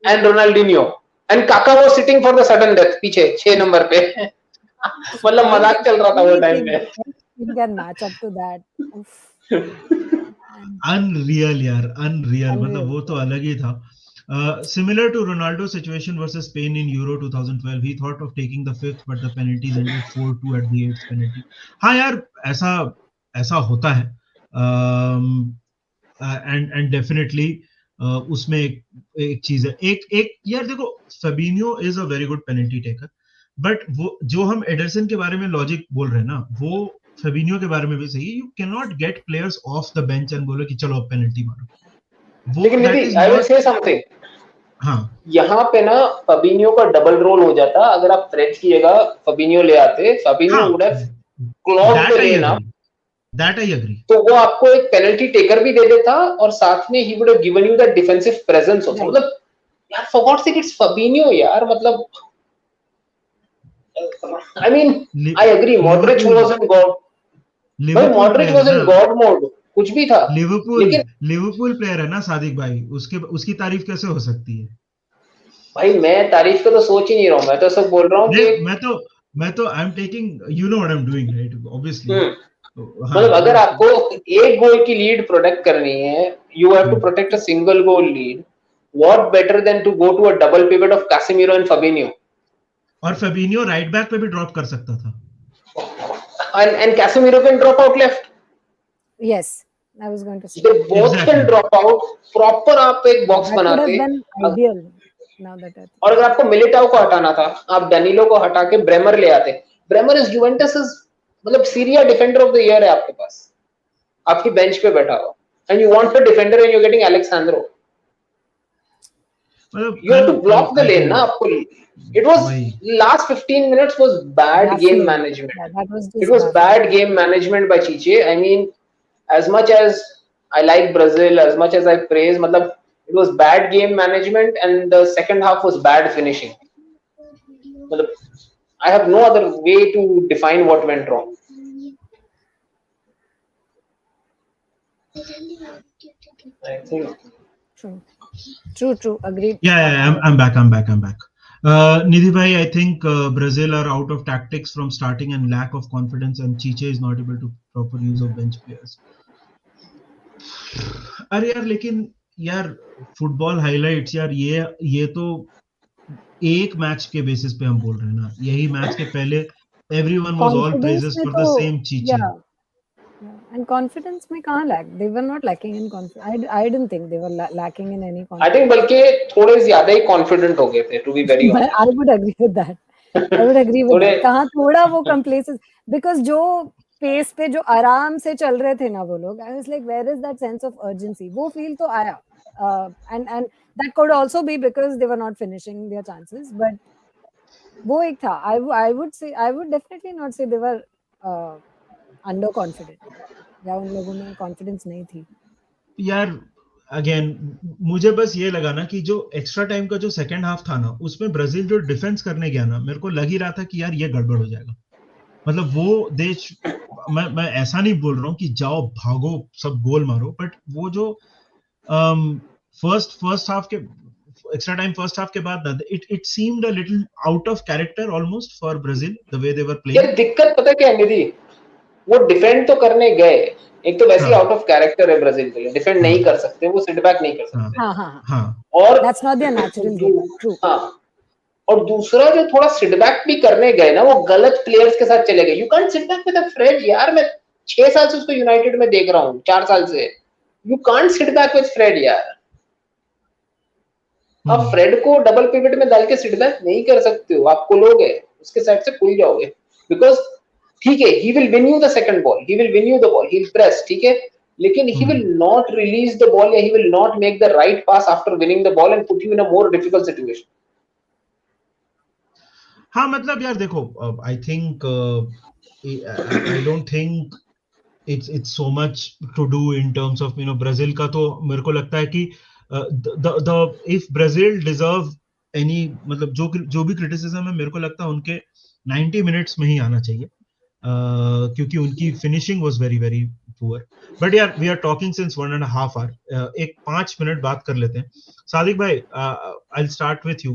and Ronaldinho. And Kaká was sitting for the sudden death पीछे 6 नंबर पे. मतलब मजाक चल रहा था वो टाइम पे. You can match up to that. Unreal यार, unreal. मतलब वो तो अलग ही था. Similar to Ronaldo's situation versus Spain in Euro 2012, he thought of taking the fifth, but the penalties ended 4-2 at the eighth penalty. हाँ यार, ऐसा होता है. And definitely उसमें एक चीज है, एक यार देखो, Fabinho is a very good penalty taker, but वो जो हम एडरसन के बारे में लॉजिक बोल रहे हैं ना, वो Fabinho के बारे में भी सही है. You cannot get players off the bench and बोलो कि चलो अब पेनल्टी मारो. लेकिन I will say something. हाँ, यहाँ पे ना Fabinho का डबल रोल हो जाता. अगर आप फ्रेंच की जगह Fabinho ले आते, Fabinho would have clogged the lane up. That I agree. तो वो आपको एक पेनल्टी टेकर भी दे देता और साथ में he would have given you that defensive presence also. मतलब यार for God's sake, it's Fabinho यार, मतलब I mean, I agree. Modric Liverpool wasn't God. भाई लिवरपूल मॉडरिच प्लेयर है वाज ना, इन गॉड मोड, कुछ भी था. लिवरपूल लेकिन लिवरपूल प्लेयर है ना सादिक भाई, उसकी तारीफ कैसे हो सकती है? भाई मैं तारीफ का तो सोच ही नहीं रहा हूँ, मैं तो सब बोल रहा हूँ नहीं, कि मैं तो I am taking, you know what I am doing right, obviously. Hmm, हाँ मतलब अगर तो आपको एक गोल की लीड प्रोटेक्ट करनी है, you have to hmm, protect a single goal lead. What better than to go to a double pivot of Casemiro and Fabinho. और फेबिनियो राइट बैक पे भी ड्रॉप कर सकता था। And Casemiro can drop out left. Yes, I was going to say they that. Both can exactly. Drop out. Proper आप एक box That would have बनाते. been ideal. Now that I और think अगर about आपको Militão को हटाना था, आप डैनिलो को हटा के ब्रेमर ले आते. ब्रेमर इज जुवेंटस इज, मतलब Serie A defender of the year है आपके पास, आपकी बेंच पे बैठा हुआ. And you want a defender and you getting Alex Sandro. मतलब You have to कल block the I lane think ना आपको. It was वही। last 15 minutes was bad game baffling. management. Yeah, that was It just was baffling. bad game management by Chiche. I mean, as much as I like Brazil, as much as I praise, matlab, it was bad game management, and the second half was bad finishing. Matlab, I have no other way to define what went wrong. I think True. True. Agreed. Yeah, I'm back. Nidhi bhai, I think Brazil are out of tactics from starting and lack of confidence, and Chiche is not able to proper use of bench players. अरे यार लेकिन यार football highlights यार, ये तो एक match के basis पे हम बोल रहे हैं ना, यही मैच के पहले everyone was all Confidence praises में फॉर द तो सेम चीचे। yeah. And confidence में कहाँ lack? They were not lacking in confidence. I didn't think they were lacking in any I think confidence. बल्कि थोड़े ज्यादा ही confident हो गए थे, to be very But I honest. would agree with that. I would agree with थोड़े that. कहाँ थोड़ा वो complacency, because जो पेस पे जो आराम से चल रहे थे ना वो लोग, I was like, where is that sense of urgency? वो feel तो आया. And that could also be because they were not finishing their chances. But वो एक था. I would definitely not say they were underconfident. या उन लोगों में confidence नहीं थी. यार अगेन मुझे बस ये लगा ना कि जो एक्स्ट्रा टाइम का जो सेकंड हाफ था ना, उसमें ब्राजील जो डिफेंस करने गया ना, मेरे को लग ही रहा था कि यार ये गड़बड़ हो जाएगा। मतलब वो देश, मैं ऐसा नहीं बोल रहा हूँ कि जाओ भागो सब गोल मारो, बट वो जो फर्स्ट हाफ के एक्स्ट्रा टाइम फर्स्ट हाफ के बाद it seemed a little out of character almost for Brazil the way they were playing. यार दिक्कत पता क्या है निधि, वो डिफेंड तो करने गए, एक तो वैसे ही हाँ आउट ऑफ कैरेक्टर है ब्राजील के लिए, डिफेंड हाँ नहीं कर सकते, वो सिट बैक नहीं कर हाँ सकते. हाँ. हाँ और That's not their natural game. True. हाँ, और दूसरा जो थोड़ा सिट बैक भी करने गए ना, वो गलत प्लेयर्स के साथ चले गए. You can't sit back with a Fred यार, मैं 6 साल से उसको यूनाइटेड में देख रहा हूँ, 4 साल से. You can't sit back with Fred यार. आप फ्रेड को डबल पिवट में डाल के सिट बैक नहीं कर सकते हो, आप खुलोगे, उसके साइड से खुल जाओगे. बिकॉज ठीक है, he will win you the second ball, he will win you the ball, he will press, ठीक है, लेकिन he will not release the ball या he will not make the right pass after winning the ball and put you in a more difficult situation. हाँ मतलब यार देखो, I think I don't think it's so much to do in terms of Brazil का, तो मेरे को लगता है कि the if Brazil deserve any, मतलब जो भी क्रिटिसिज्म है, मेरे को लगता है उनके 90 मिनट्स में ही आना चाहिए, क्योंकि उनकी finishing was very very poor. But यार we are talking since 1.5 hour, एक 5 मिनट बात कर लेते हैं. सादिक भाई, I will start with you.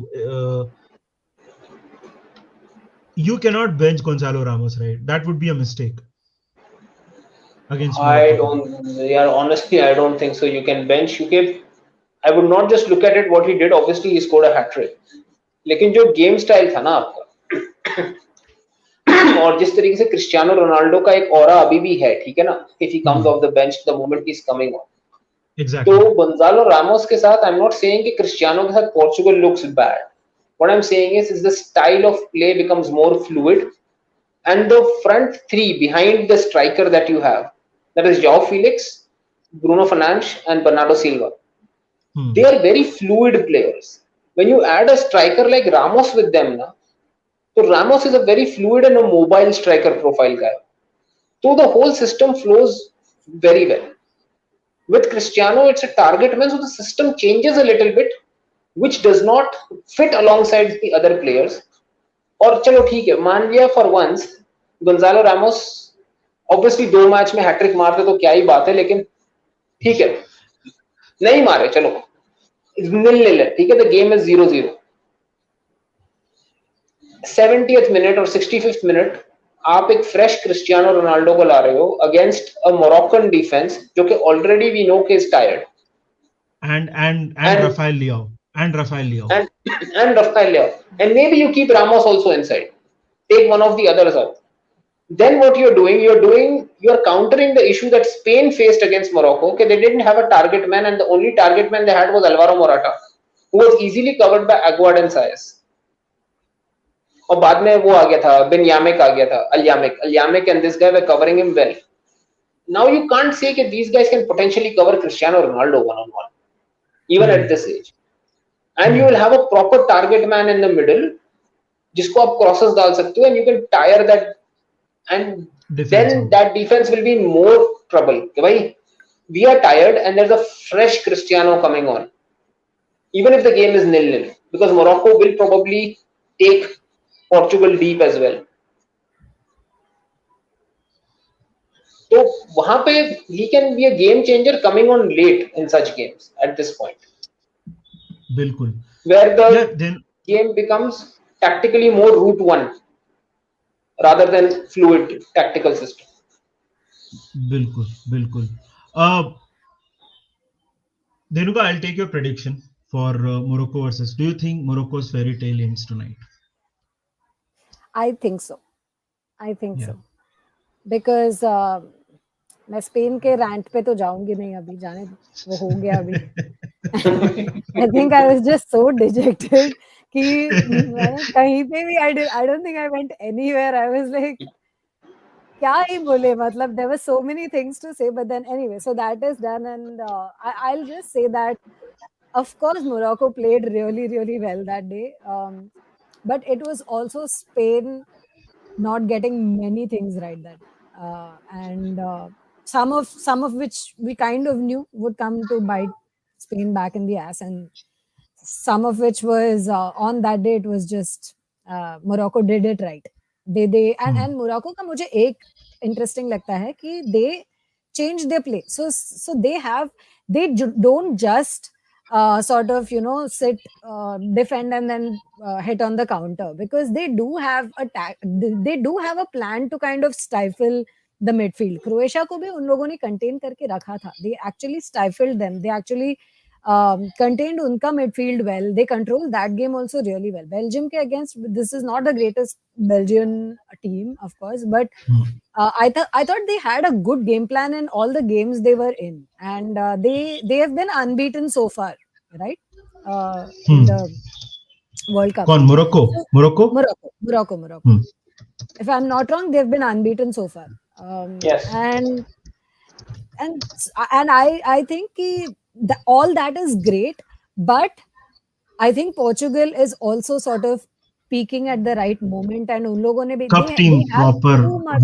You cannot bench Gonzalo Ramos, right? That would be a mistake against I Morocco. don't, yeah, honestly, I don't think so. You can bench. You can. I would not just look at it what he did. Obviously, he scored a hat trick. लेकिन जो game style था ना आपका, और जिस तरीके से Cristiano Ronaldo का एक ऑरा अभी भी है, ठीक है ना, if he comes of the bench the moment he is coming on. Exactly. तो गोंजालो रामोस के साथ आई एम नॉट सेइंग कि क्रिस्टियानो के साथ Portugal looks bad. What I am saying is the style of play becomes more fluid, and the front three behind the striker that you have, that is João Felix, Bruno Fernandes and Bernardo Silva. They are very fluid players. When you add a striker like Ramos with them, na, so Ramos is a very fluid and a mobile striker profile guy. So the whole system flows very well. With Cristiano, it's a target man, so the system changes a little bit, which does not fit alongside the other players. और चलो ठीक है, मान लिया for once Gonzalo Ramos obviously 2 match में hattrick मारते तो क्या ही बात है, लेकिन ठीक है नहीं मारे, चलो nil-nil है, ठीक है, the game is 0-0। 70th minute और 65th मिनट आप एक फ्रेश क्रिस्टियानो रोनाल्डो को ला रहे हो अगेंस्ट अ मोरक्कन डिफेंस जो कि ऑलरेडी वी नो के is tired, and Rafael Leao. And Rafael Leao. And maybe you keep Ramos also inside. Take one of the others out. Then what you're countering the issue that Spain faced against Morocco. Okay, they didn't have a target man, and the only target man they had was Alvaro Morata, who was easily covered by Aguad and Saez. और बाद में वो आ गया था, बिन यामिक आ गया था, अल-यामिक and this guy were covering him well. Now you can't say that these guys can potentially cover Cristiano Ronaldo one-on-one, even at this age. And you will have a proper target man in the middle जिसको आप crosses डाल सकते हो, and you can tire that, and then that defense will be in more trouble कि भाई we are tired and there's a fresh Cristiano coming on, even if the game is 0-0, because Morocco will probably take Portugal deep as well. तो वहां पे he can be a game changer coming on late in such games at this point. बिल्कुल. Where the game becomes tactically more route one rather than fluid tactical system. बिल्कुल. Dhenuka, I'll take your prediction for Morocco versus. Do you think Morocco's fairy tale ends tonight? I think so. Because मैं Spain के rant पे तो जाऊंगी नहीं अभी, जाने दो, वो हो गया अभी। I think I was just so dejected कि मैंने कहीं पे भी I don't think I went anywhere. I was like, क्या ही बोले, मतलब there were so many things to say, but then anyway, so that is done, and I'll just say that of course Morocco played really, really well that day, but it was also Spain not getting many things right that day, and some of which we kind of knew would come to bite Spain back in the ass, and some of which was on that day it was just Morocco did it right. they and Morocco का मुझे एक interesting लगता है कि they change their play, so they don't just sort of sit defend and then hit on the counter, because they do have a plan to kind of stifle the midfield. Croatia को भी उन लोगों ने contain करके रखा था. They actually stifled them. They actually contained unka midfield well. They controlled that game also really well. Belgium ke against, this is not the greatest Belgian team, of course, but I thought they had a good game plan in all the games they were in, and they have been unbeaten so far, right? In the World Cup. Morocco. If I'm not wrong, they've been unbeaten so far. Yes. And I think all that is great, but I think Portugal is also sort of peaking at the right moment, and उन लोगों ने भी they have too much.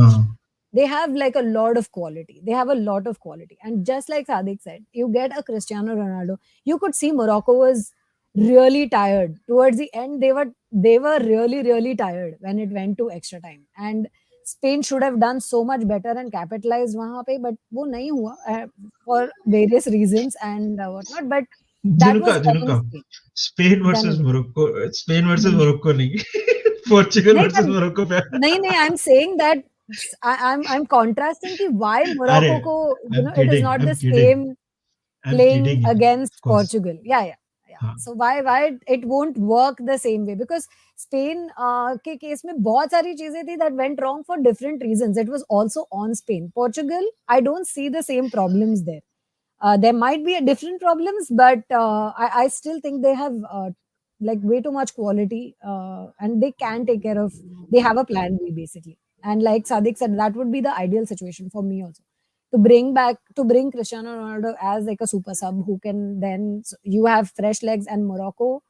They have like a lot of quality. And just like Sadiq said, you get a Cristiano Ronaldo. You could see Morocco was really tired towards the end. They were really, really tired when it went to extra time, and Spain should have done so much better and capitalized वहाँ पे, but वो नहीं हुआ for various reasons and whatnot. But that was Spain versus Morocco. Spain versus Morocco नहीं. Portugal versus Morocco. नहीं, I'm saying that I'm contrasting कि why Morocco को, it is not the same playing against Portugal. Yeah. So why it won't work the same way, because Spain के case में बहुत सारी चीजें थी that went wrong for different reasons. It was also on Spain. Portugal, I don't see the same problems there. There might be different problems, but I still think they have like way too much quality, and they can take care of. They have a plan B basically, and like Sadiq said, that would be the ideal situation for me also, to bring Cristiano Ronaldo as like a super sub who can then, you have fresh legs, and Morocco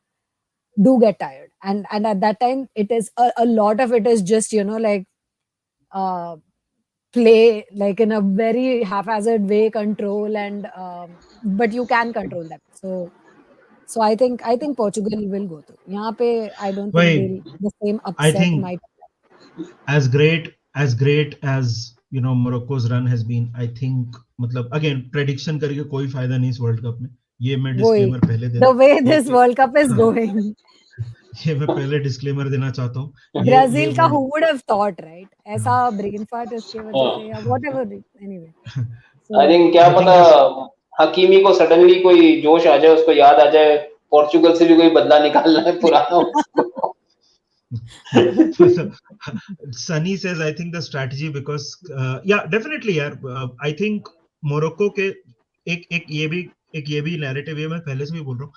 do get tired, and at that time it is a lot of it is just like play like in a very haphazard way, control, and but you can control them. So So I think Portugal will go through. यहाँ पे I don't think भाई the same I upset think might. as great as Morocco's run has been, I think मतलब again prediction करके कोई फायदा नहीं इस world cup में, ये मैं वही डिस्क्लेमर पहले दे the दूं। way ये this World Cup is हाँ, going. ये मैं पहले डिस्क्लेमर देना चाहता हूँ। ये ब्राजील का world who would have thought, right? ऐसा ब्रेन फार्ट इसके वजह से या whatever anyway. आई So थिंक क्या आई पता थिंक हकीमी को सडनली कोई जोश आ जाए, उसको याद आ जाए पोर्चुगल से भी कोई बदला निकालना है पुराना उसको। Sunny says, I think the strategy because yeah, definitely यार, I think मोरक्को के एक ये भी नैरेटिव है, मैं पहले से भी बोल रहा हूँ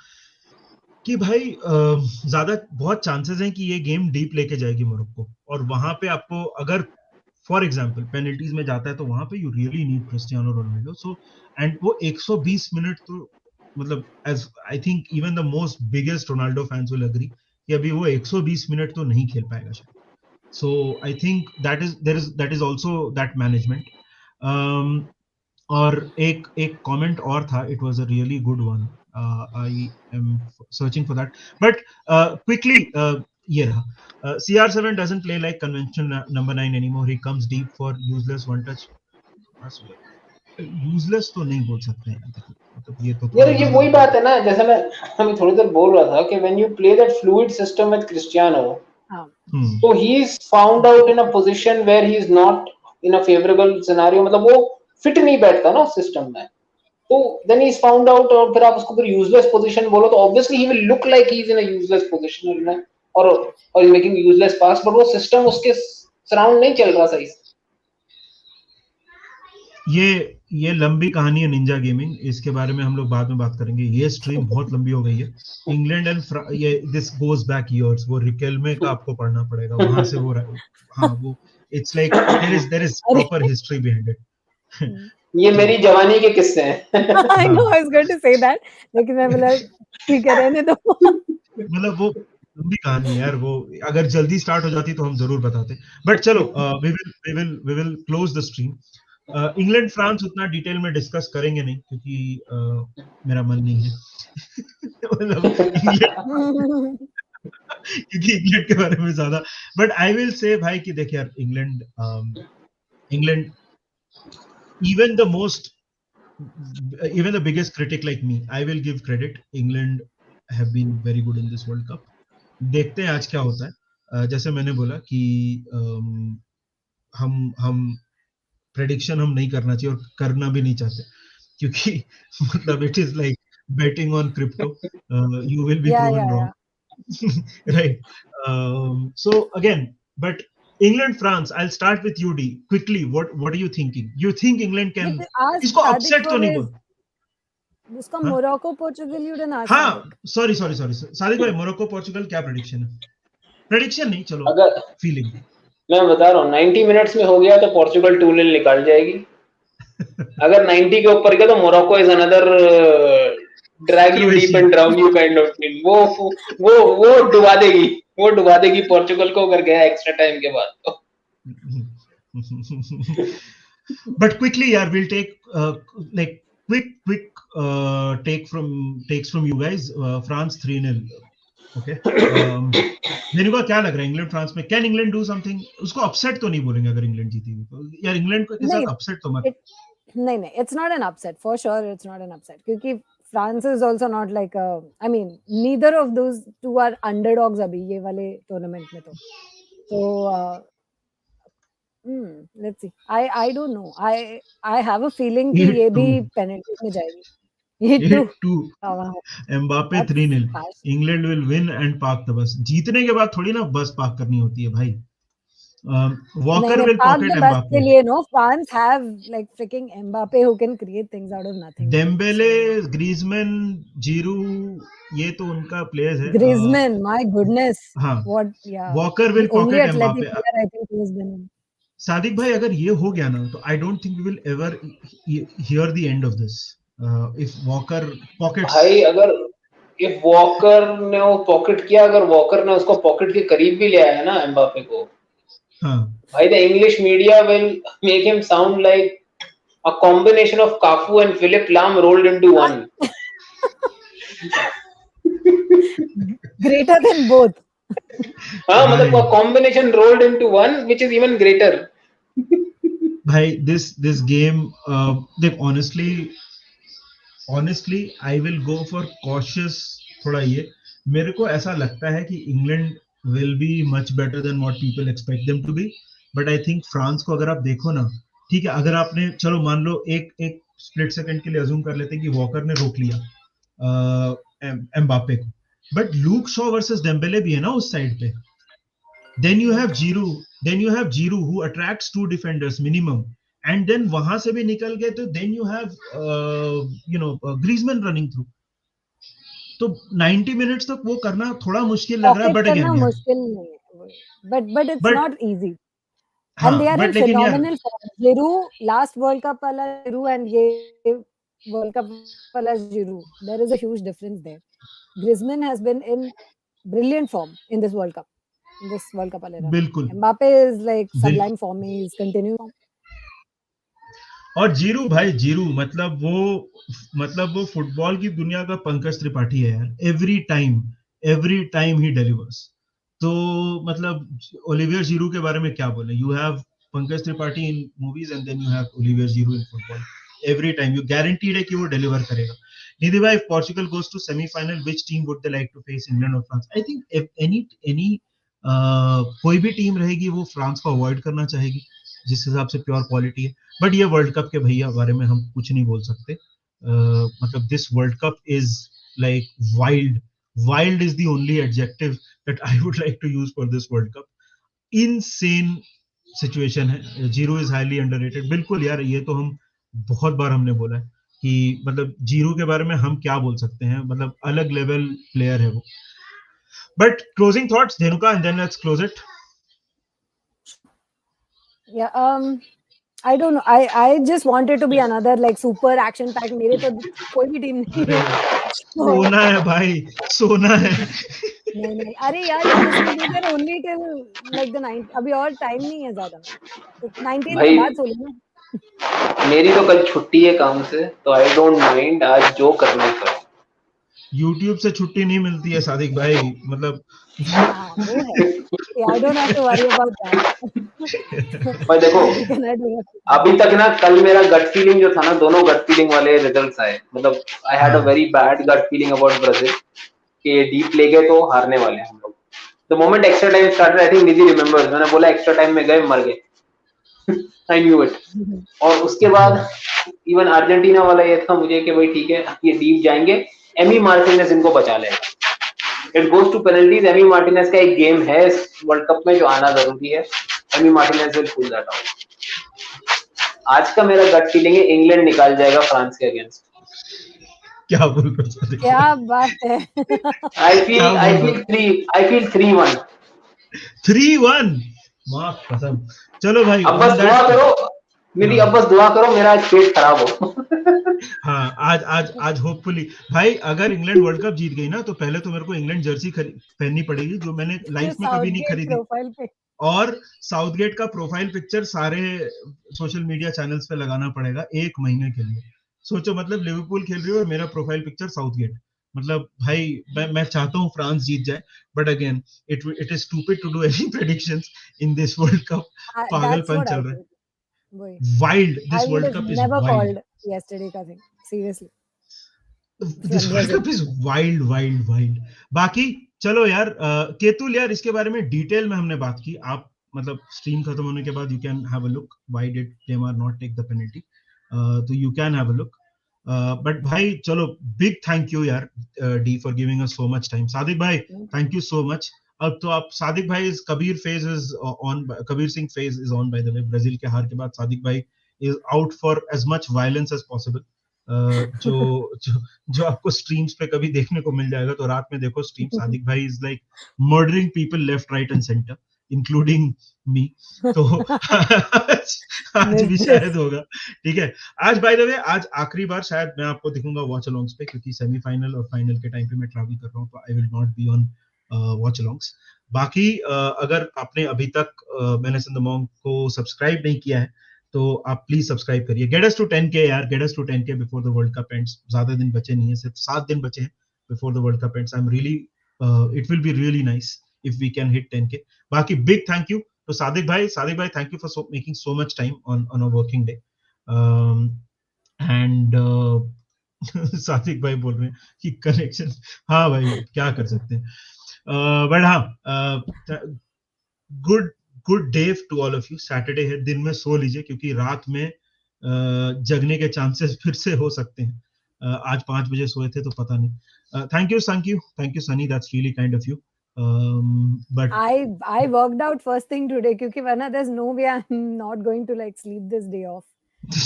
कि भाई ज्यादा बहुत चांसेस हैं कि ये गेम डीप लेके जाएगी मोरक्को, और वहां पे आपको अगर फॉर एग्जांपल पेनल्टीज में जाता है तो वहां पे you really need Cristiano Ronaldo. So and वो 120 मिनट तो मतलब as I think even the most biggest Ronaldo fans will agree कि अभी वो 120 मिनट तो नहीं खेल पाएगा शायद। So I think that is also that management. और एक comment और था, it was a really good one. I am searching for that. But quickly, ये रहा. CR7 doesn't play like conventional number 9 anymore. He comes deep for useless one touch. Useless तो नहीं बोल सकते हैं, देखो मतलब ये तो यार थोड़ा ये ज्यादा वही बात है ना, जैसे मैं थोड़ी देर बोल रहा था कि when you play that fluid system with Cristiano, हाँ so he is found out in a position where he is not in a favorable scenario, मतलब वो फिट नहीं बैठता ना उस सिस्टम में, तो then he is found out, और फिर आप उसको फिर यूजलेस पोजीशन बोलो तो obviously he will look like he is in a useless position, और he making useless pass, but वो सिस्टम उसके सराउंड नहीं चल रहा सही से। ये लंबी कहानी है निंजा गेमिंग, इसके बारे में हम लोग बाद में बात करेंगे, ये स्ट्रीम बहुत लंबी हो गई है। इंग्लैंड एंड ये दिस गोज बैक ईयर्स, वो रिकेल्मे का आपको पढ़ना पड़ेगा, वहां से वो हाँ वो इट्स लाइक देयर इज अरे प्रॉपर हिस्ट्री बिहाइंड इट। ये तो मेरी जवानी के किस्से हैं। I know हाँ I was going to say that, लेकिन मैं बोला ठीक है रहने दो। मतलब वो लंबी कहानी है यार, वो अगर जल्दी स्टार्ट हो जाती तो हम जरूर बताते, बट चलो we will close the stream. England France उतना डिटेल में डिस्कस करेंगे नहीं क्योंकि मेरा मन नहीं है मतलब इंग्लैंड, क्योंकि इंग्लैंड के बारे में ज्यादा, बट आई विल से भाई कि देखिए यार England even the most even the biggest critic like me, I will give credit, England have been very good in this World Cup. देखते हैं आज क्या होता है। जैसे मैंने बोला कि हम प्रेडिक्शन हम नहीं करना चाहिए और करना भी नहीं चाहते क्योंकि मतलब it is like betting on crypto, you will be Yeah, proven yeah, wrong, yeah. right? So again, but England France, I'll start with you D quickly, what are you thinking? You think England can, Did you ask इसको Sadiq upset for तो नहीं his बोल, उसका हाँ Morocco Portugal? You didn't ask हाँ Sadiq. Sorry Sadiq भाई, Morocco Portugal क्या prediction है? प्रेडिक्शन नहीं, चलो अगर फीलिंग। मैं बता रहा हूँ 90 मिनट्स में हो गया तो पोर्चुगल 2-0 निकाल जाएगी। अगर 90 के ऊपर गया तो Morocco is another drag you deep Croatia and drown you kind of thing, वो डुबा देगी पोर्चुगल को अगर गया एक्स्ट्रा टाइम के बाद तो। but quickly yeah, we'll take like quick takes from you guys. France 3-0, okay? Dhenuka क्या लग रहा है इंग्लैंड फ्रांस में? Can England do something? उसको अपसेट तो नहीं बोलेंगे अगर इंग्लैंड जीतेगी तो, यार इंग्लैंड के नहीं साथ अपसेट तो मत। नहीं, it's not an upset for sure, it's not an upset क्योंकि France is also not like I mean neither of those two are underdogs अभी ये वाले टूर्नामेंट में तो let's see, I don't know, I have a feeling कि ये भी 8-2 penalty में जाएगी। 8-2 wow, Mbappe that's 3-0, harsh. England will win and park the bus. जीतने के बाद थोड़ी ना बस पार्क करनी होती है भाई। वॉकर नहीं will park pocket the bus के एम्बापे, लिए no, France have like freaking Mbappe who can create things out of nothing, dude. Dembele, So Griezmann, Giroud, ये तो उनका प्लेयर्स है। Griezmann, my goodness, हाँ what, yeah, Walker the will only pocket athletic Mbappe. player I think who has been in. Sadiq भाई अगर ये हो गया ना तो I don't think we will ever hear the end of this if Walker pockets. भाई अगर इफ वॉकर ने वो पॉकेट किया, अगर वॉकर ने उसको पॉकेट के करीब भी ले आया ना एम्बापे को, हाँ भाई the English media will make him sound like a combination of Cafu and Philip Lahm rolled into one. Greater than both. हाँ मतलब a combination rolled into one which is even greater. भाई this game देख honestly I will go for cautious थोड़ा ये मेरे को ऐसा लगता है कि England will be much better than what people expect them to be but I think France को अगर आप देखो ना ठीक है अगर आपने चलो मान लो एक एक स्प्लिट सेकंड के लिए अज्यूम कर लेते हैं कि वॉकर ने रोक लिया एम्बापे को but Luke Shaw versus Dembélé भी है ना उस साइड पे then you have Giroud who attracts two defenders minimum and then वहां से भी निकल गए तो then you have Griezmann running through तो 90 मिनट्स तक वो करना थोड़ा मुश्किल लग रहा है पॉकेट बट करना अगेन यार मुश्किल नहीं है but it's but not easy हाँ and they are in but लेकिन यार phenomenal form. Giroud, last World Cup wala Giroud and ye World Cup wala Giroud. There is a huge difference there. Griezmann has been in brilliant form in this World Cup. In this World Cup wale run. बिल्कुल Mbappe is like बिल्कुल sublime form. He is continuing. और Giroud भाई Giroud मतलब वो football की दुनिया का पंकज त्रिपाठी है यार एवरी टाइम ही डिलीवर्स तो मतलब ओलिवियर जीरू के बारे में क्या बोले you have Pankaj Tripathi in movies and then you have Olivier Giroud in football every time you guaranteed है कि वो डिलीवर करेगा निधि भाई Portugal goes to semifinal which team would they like to face England और फ्रांस आई थिंक एनी कोई भी team रहेगी वो फ्रांस को अवॉइड करना चाहेगी जिस हिसाब से प्योर क्वालिटी है बट ये वर्ल्ड कप के भैया बारे में हम कुछ नहीं बोल सकते मतलब this world cup is like wild is the only adjective that I would like to use for this world cup insane situation है जीरो इज हाईली अंडररेटेड बिल्कुल यार ये तो हम बहुत बार हमने बोला है कि मतलब जीरो के बारे में हम क्या बोल सकते हैं मतलब अलग लेवल प्लेयर है वो but closing thoughts Dhenuka and then let's close it Yeah. I don't know. I just wanted to be another like super action packed. मेरे तो कोई भी टीम नहीं है. सोना है भाई सोना है नहीं अरे यार this will be there only till like the 9 अभी और टाइम नहीं है ज्यादा तो 19 के बाद सोलो ना मेरी तो कल छुट्टी है काम से तो आई डोंट माइंड आज जो करना है करो YouTube से छुट्टी नहीं मिलती है सादिक भाई मतलब वो है I don't have to worry about that पर देखो अभी तक ना कल मेरा गट फीलिंग जो था ना दोनों गट फीलिंग वाले रिजल्ट्स आए मतलब I had a very bad gut feeling about Brazil कि ये डीप ले गए तो हारने वाले हैं हम लोग the moment extra time started I think Nidhi remembers मैंने बोला एक्स्ट्रा टाइम में गए मर गए आई न्यू इट और उसके बाद इवन अर्जेंटीना वाला ये था मुझे कि भाई ठीक है ये डीप जाएंगे एमी मार्टिनेज इनको बचा लेगा it goes to penalties Emi Martinez का एक गेम है इस वर्ल्ड कप में जो आना जरूरी है Emi Martinez will pull that out आज का मेरा गट फीलिंग है इंग्लैंड निकाल जाएगा फ्रांस के अगेंस्ट क्या बोल रहे हो क्या बात है आई फील 3-1 3-1 मां कसम चलो भाई अब बस दुआ करो निधि अब बस दुआ करो मेरा आज पेट खराब हो हाँ आज होपफुली भाई अगर इंग्लैंड वर्ल्ड कप जीत गई ना तो पहले तो मेरे को इंग्लैंड जर्सी पहननी पड़ेगी जो मैंने लाइफ में कभी नहीं खरीदी और साउथगेट का प्रोफाइल पिक्चर सारे सोशल मीडिया चैनल्स पे लगाना पड़ेगा 1 महीने के लिए सोचो मतलब लिवरपूल खेल रही है और मेरा प्रोफाइल पिक्चर साउथगेट मतलब भाई मैं चाहता हूँ फ्रांस जीत जाए but again it is stupid to do any predictions in this world cup पागलपन चल रहा है wild this world cup is wild yesterday का thing seriously this world cup is wild बाकी चलो यार केतुल यार इसके बारे में डिटेल में हमने बात की आप मतलब स्ट्रीम खत्म होने के बाद you can have a look why did Neymar not take the penalty तो you can have a look but भाई चलो बिग थैंक यू यार D for giving us so much time Sadiq भाई थैंक यू सो मच अब तो आप सादिक भाई Kabir Singh phase is on by the way Brazil के हार के बाद सादिक भाई is out for as much violence as possible जो आपको स्ट्रीम्स पे कभी देखने को मिल जाएगा तो रात में देखो स्ट्रीम सादिक भाई is like murdering people left right and centre including me तो आज भी शायद होगा ठीक है आज बाय द वे आज आखिरी बार शायद मैं आपको दिखूंगा वॉच अलोंग्स पे क्योंकि सेमीफाइनल और फाइनल के टाइम पे मैं ट्रैवल कर रहा हूँ तो I will not be on watch alongs बाकी अगर आपने अभी तक मेनेस द मॉन्क को सब्सक्राइब नहीं किया है तो आप प्लीज सब्सक्राइब करिए गेट अस टू 10K यार get us to 10K before the world Cup ends ज्यादा दिन बचे नहीं है सिर्फ 7 दिन बचे हैं before the World Cup ends. I'm really, it will be really nice if we can hit 10K. Baki, big thank you to Sadiq bhai. Sadiq bhai, thank you for making so much time on a working day. And Sadiq भाई बोल रहे हैं कि connection, हाँ भाई क्या कर सकते हैं, बट हाँ, good good day to all of you. Saturday है, दिन में सो लीजिए क्योंकि रात में जगने के चांसेस फिर से हो सकते हैं. आज 5 बजे सोए थे तो पता नहीं. Thank you Sunny, that's really kind of you. But I worked out first thing today क्योंकि वरना there's no way I'm not going to like sleep this day off.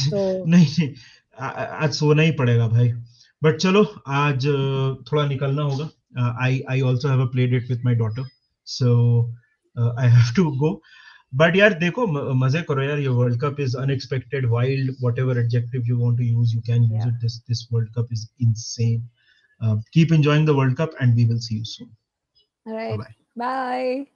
So नहीं, आज सोना ही पड़ेगा भाई. बट चलो, आज थोड़ा निकलना होगा. I also have play date with my daughter, so I have to go. But यार देखो, मजे करो यार. ये world cup is unexpected, wild, whatever adjective you want to use, you can use it. This world cup is insane. Keep enjoying the World Cup and we will see you soon. all right, Bye bye. bye.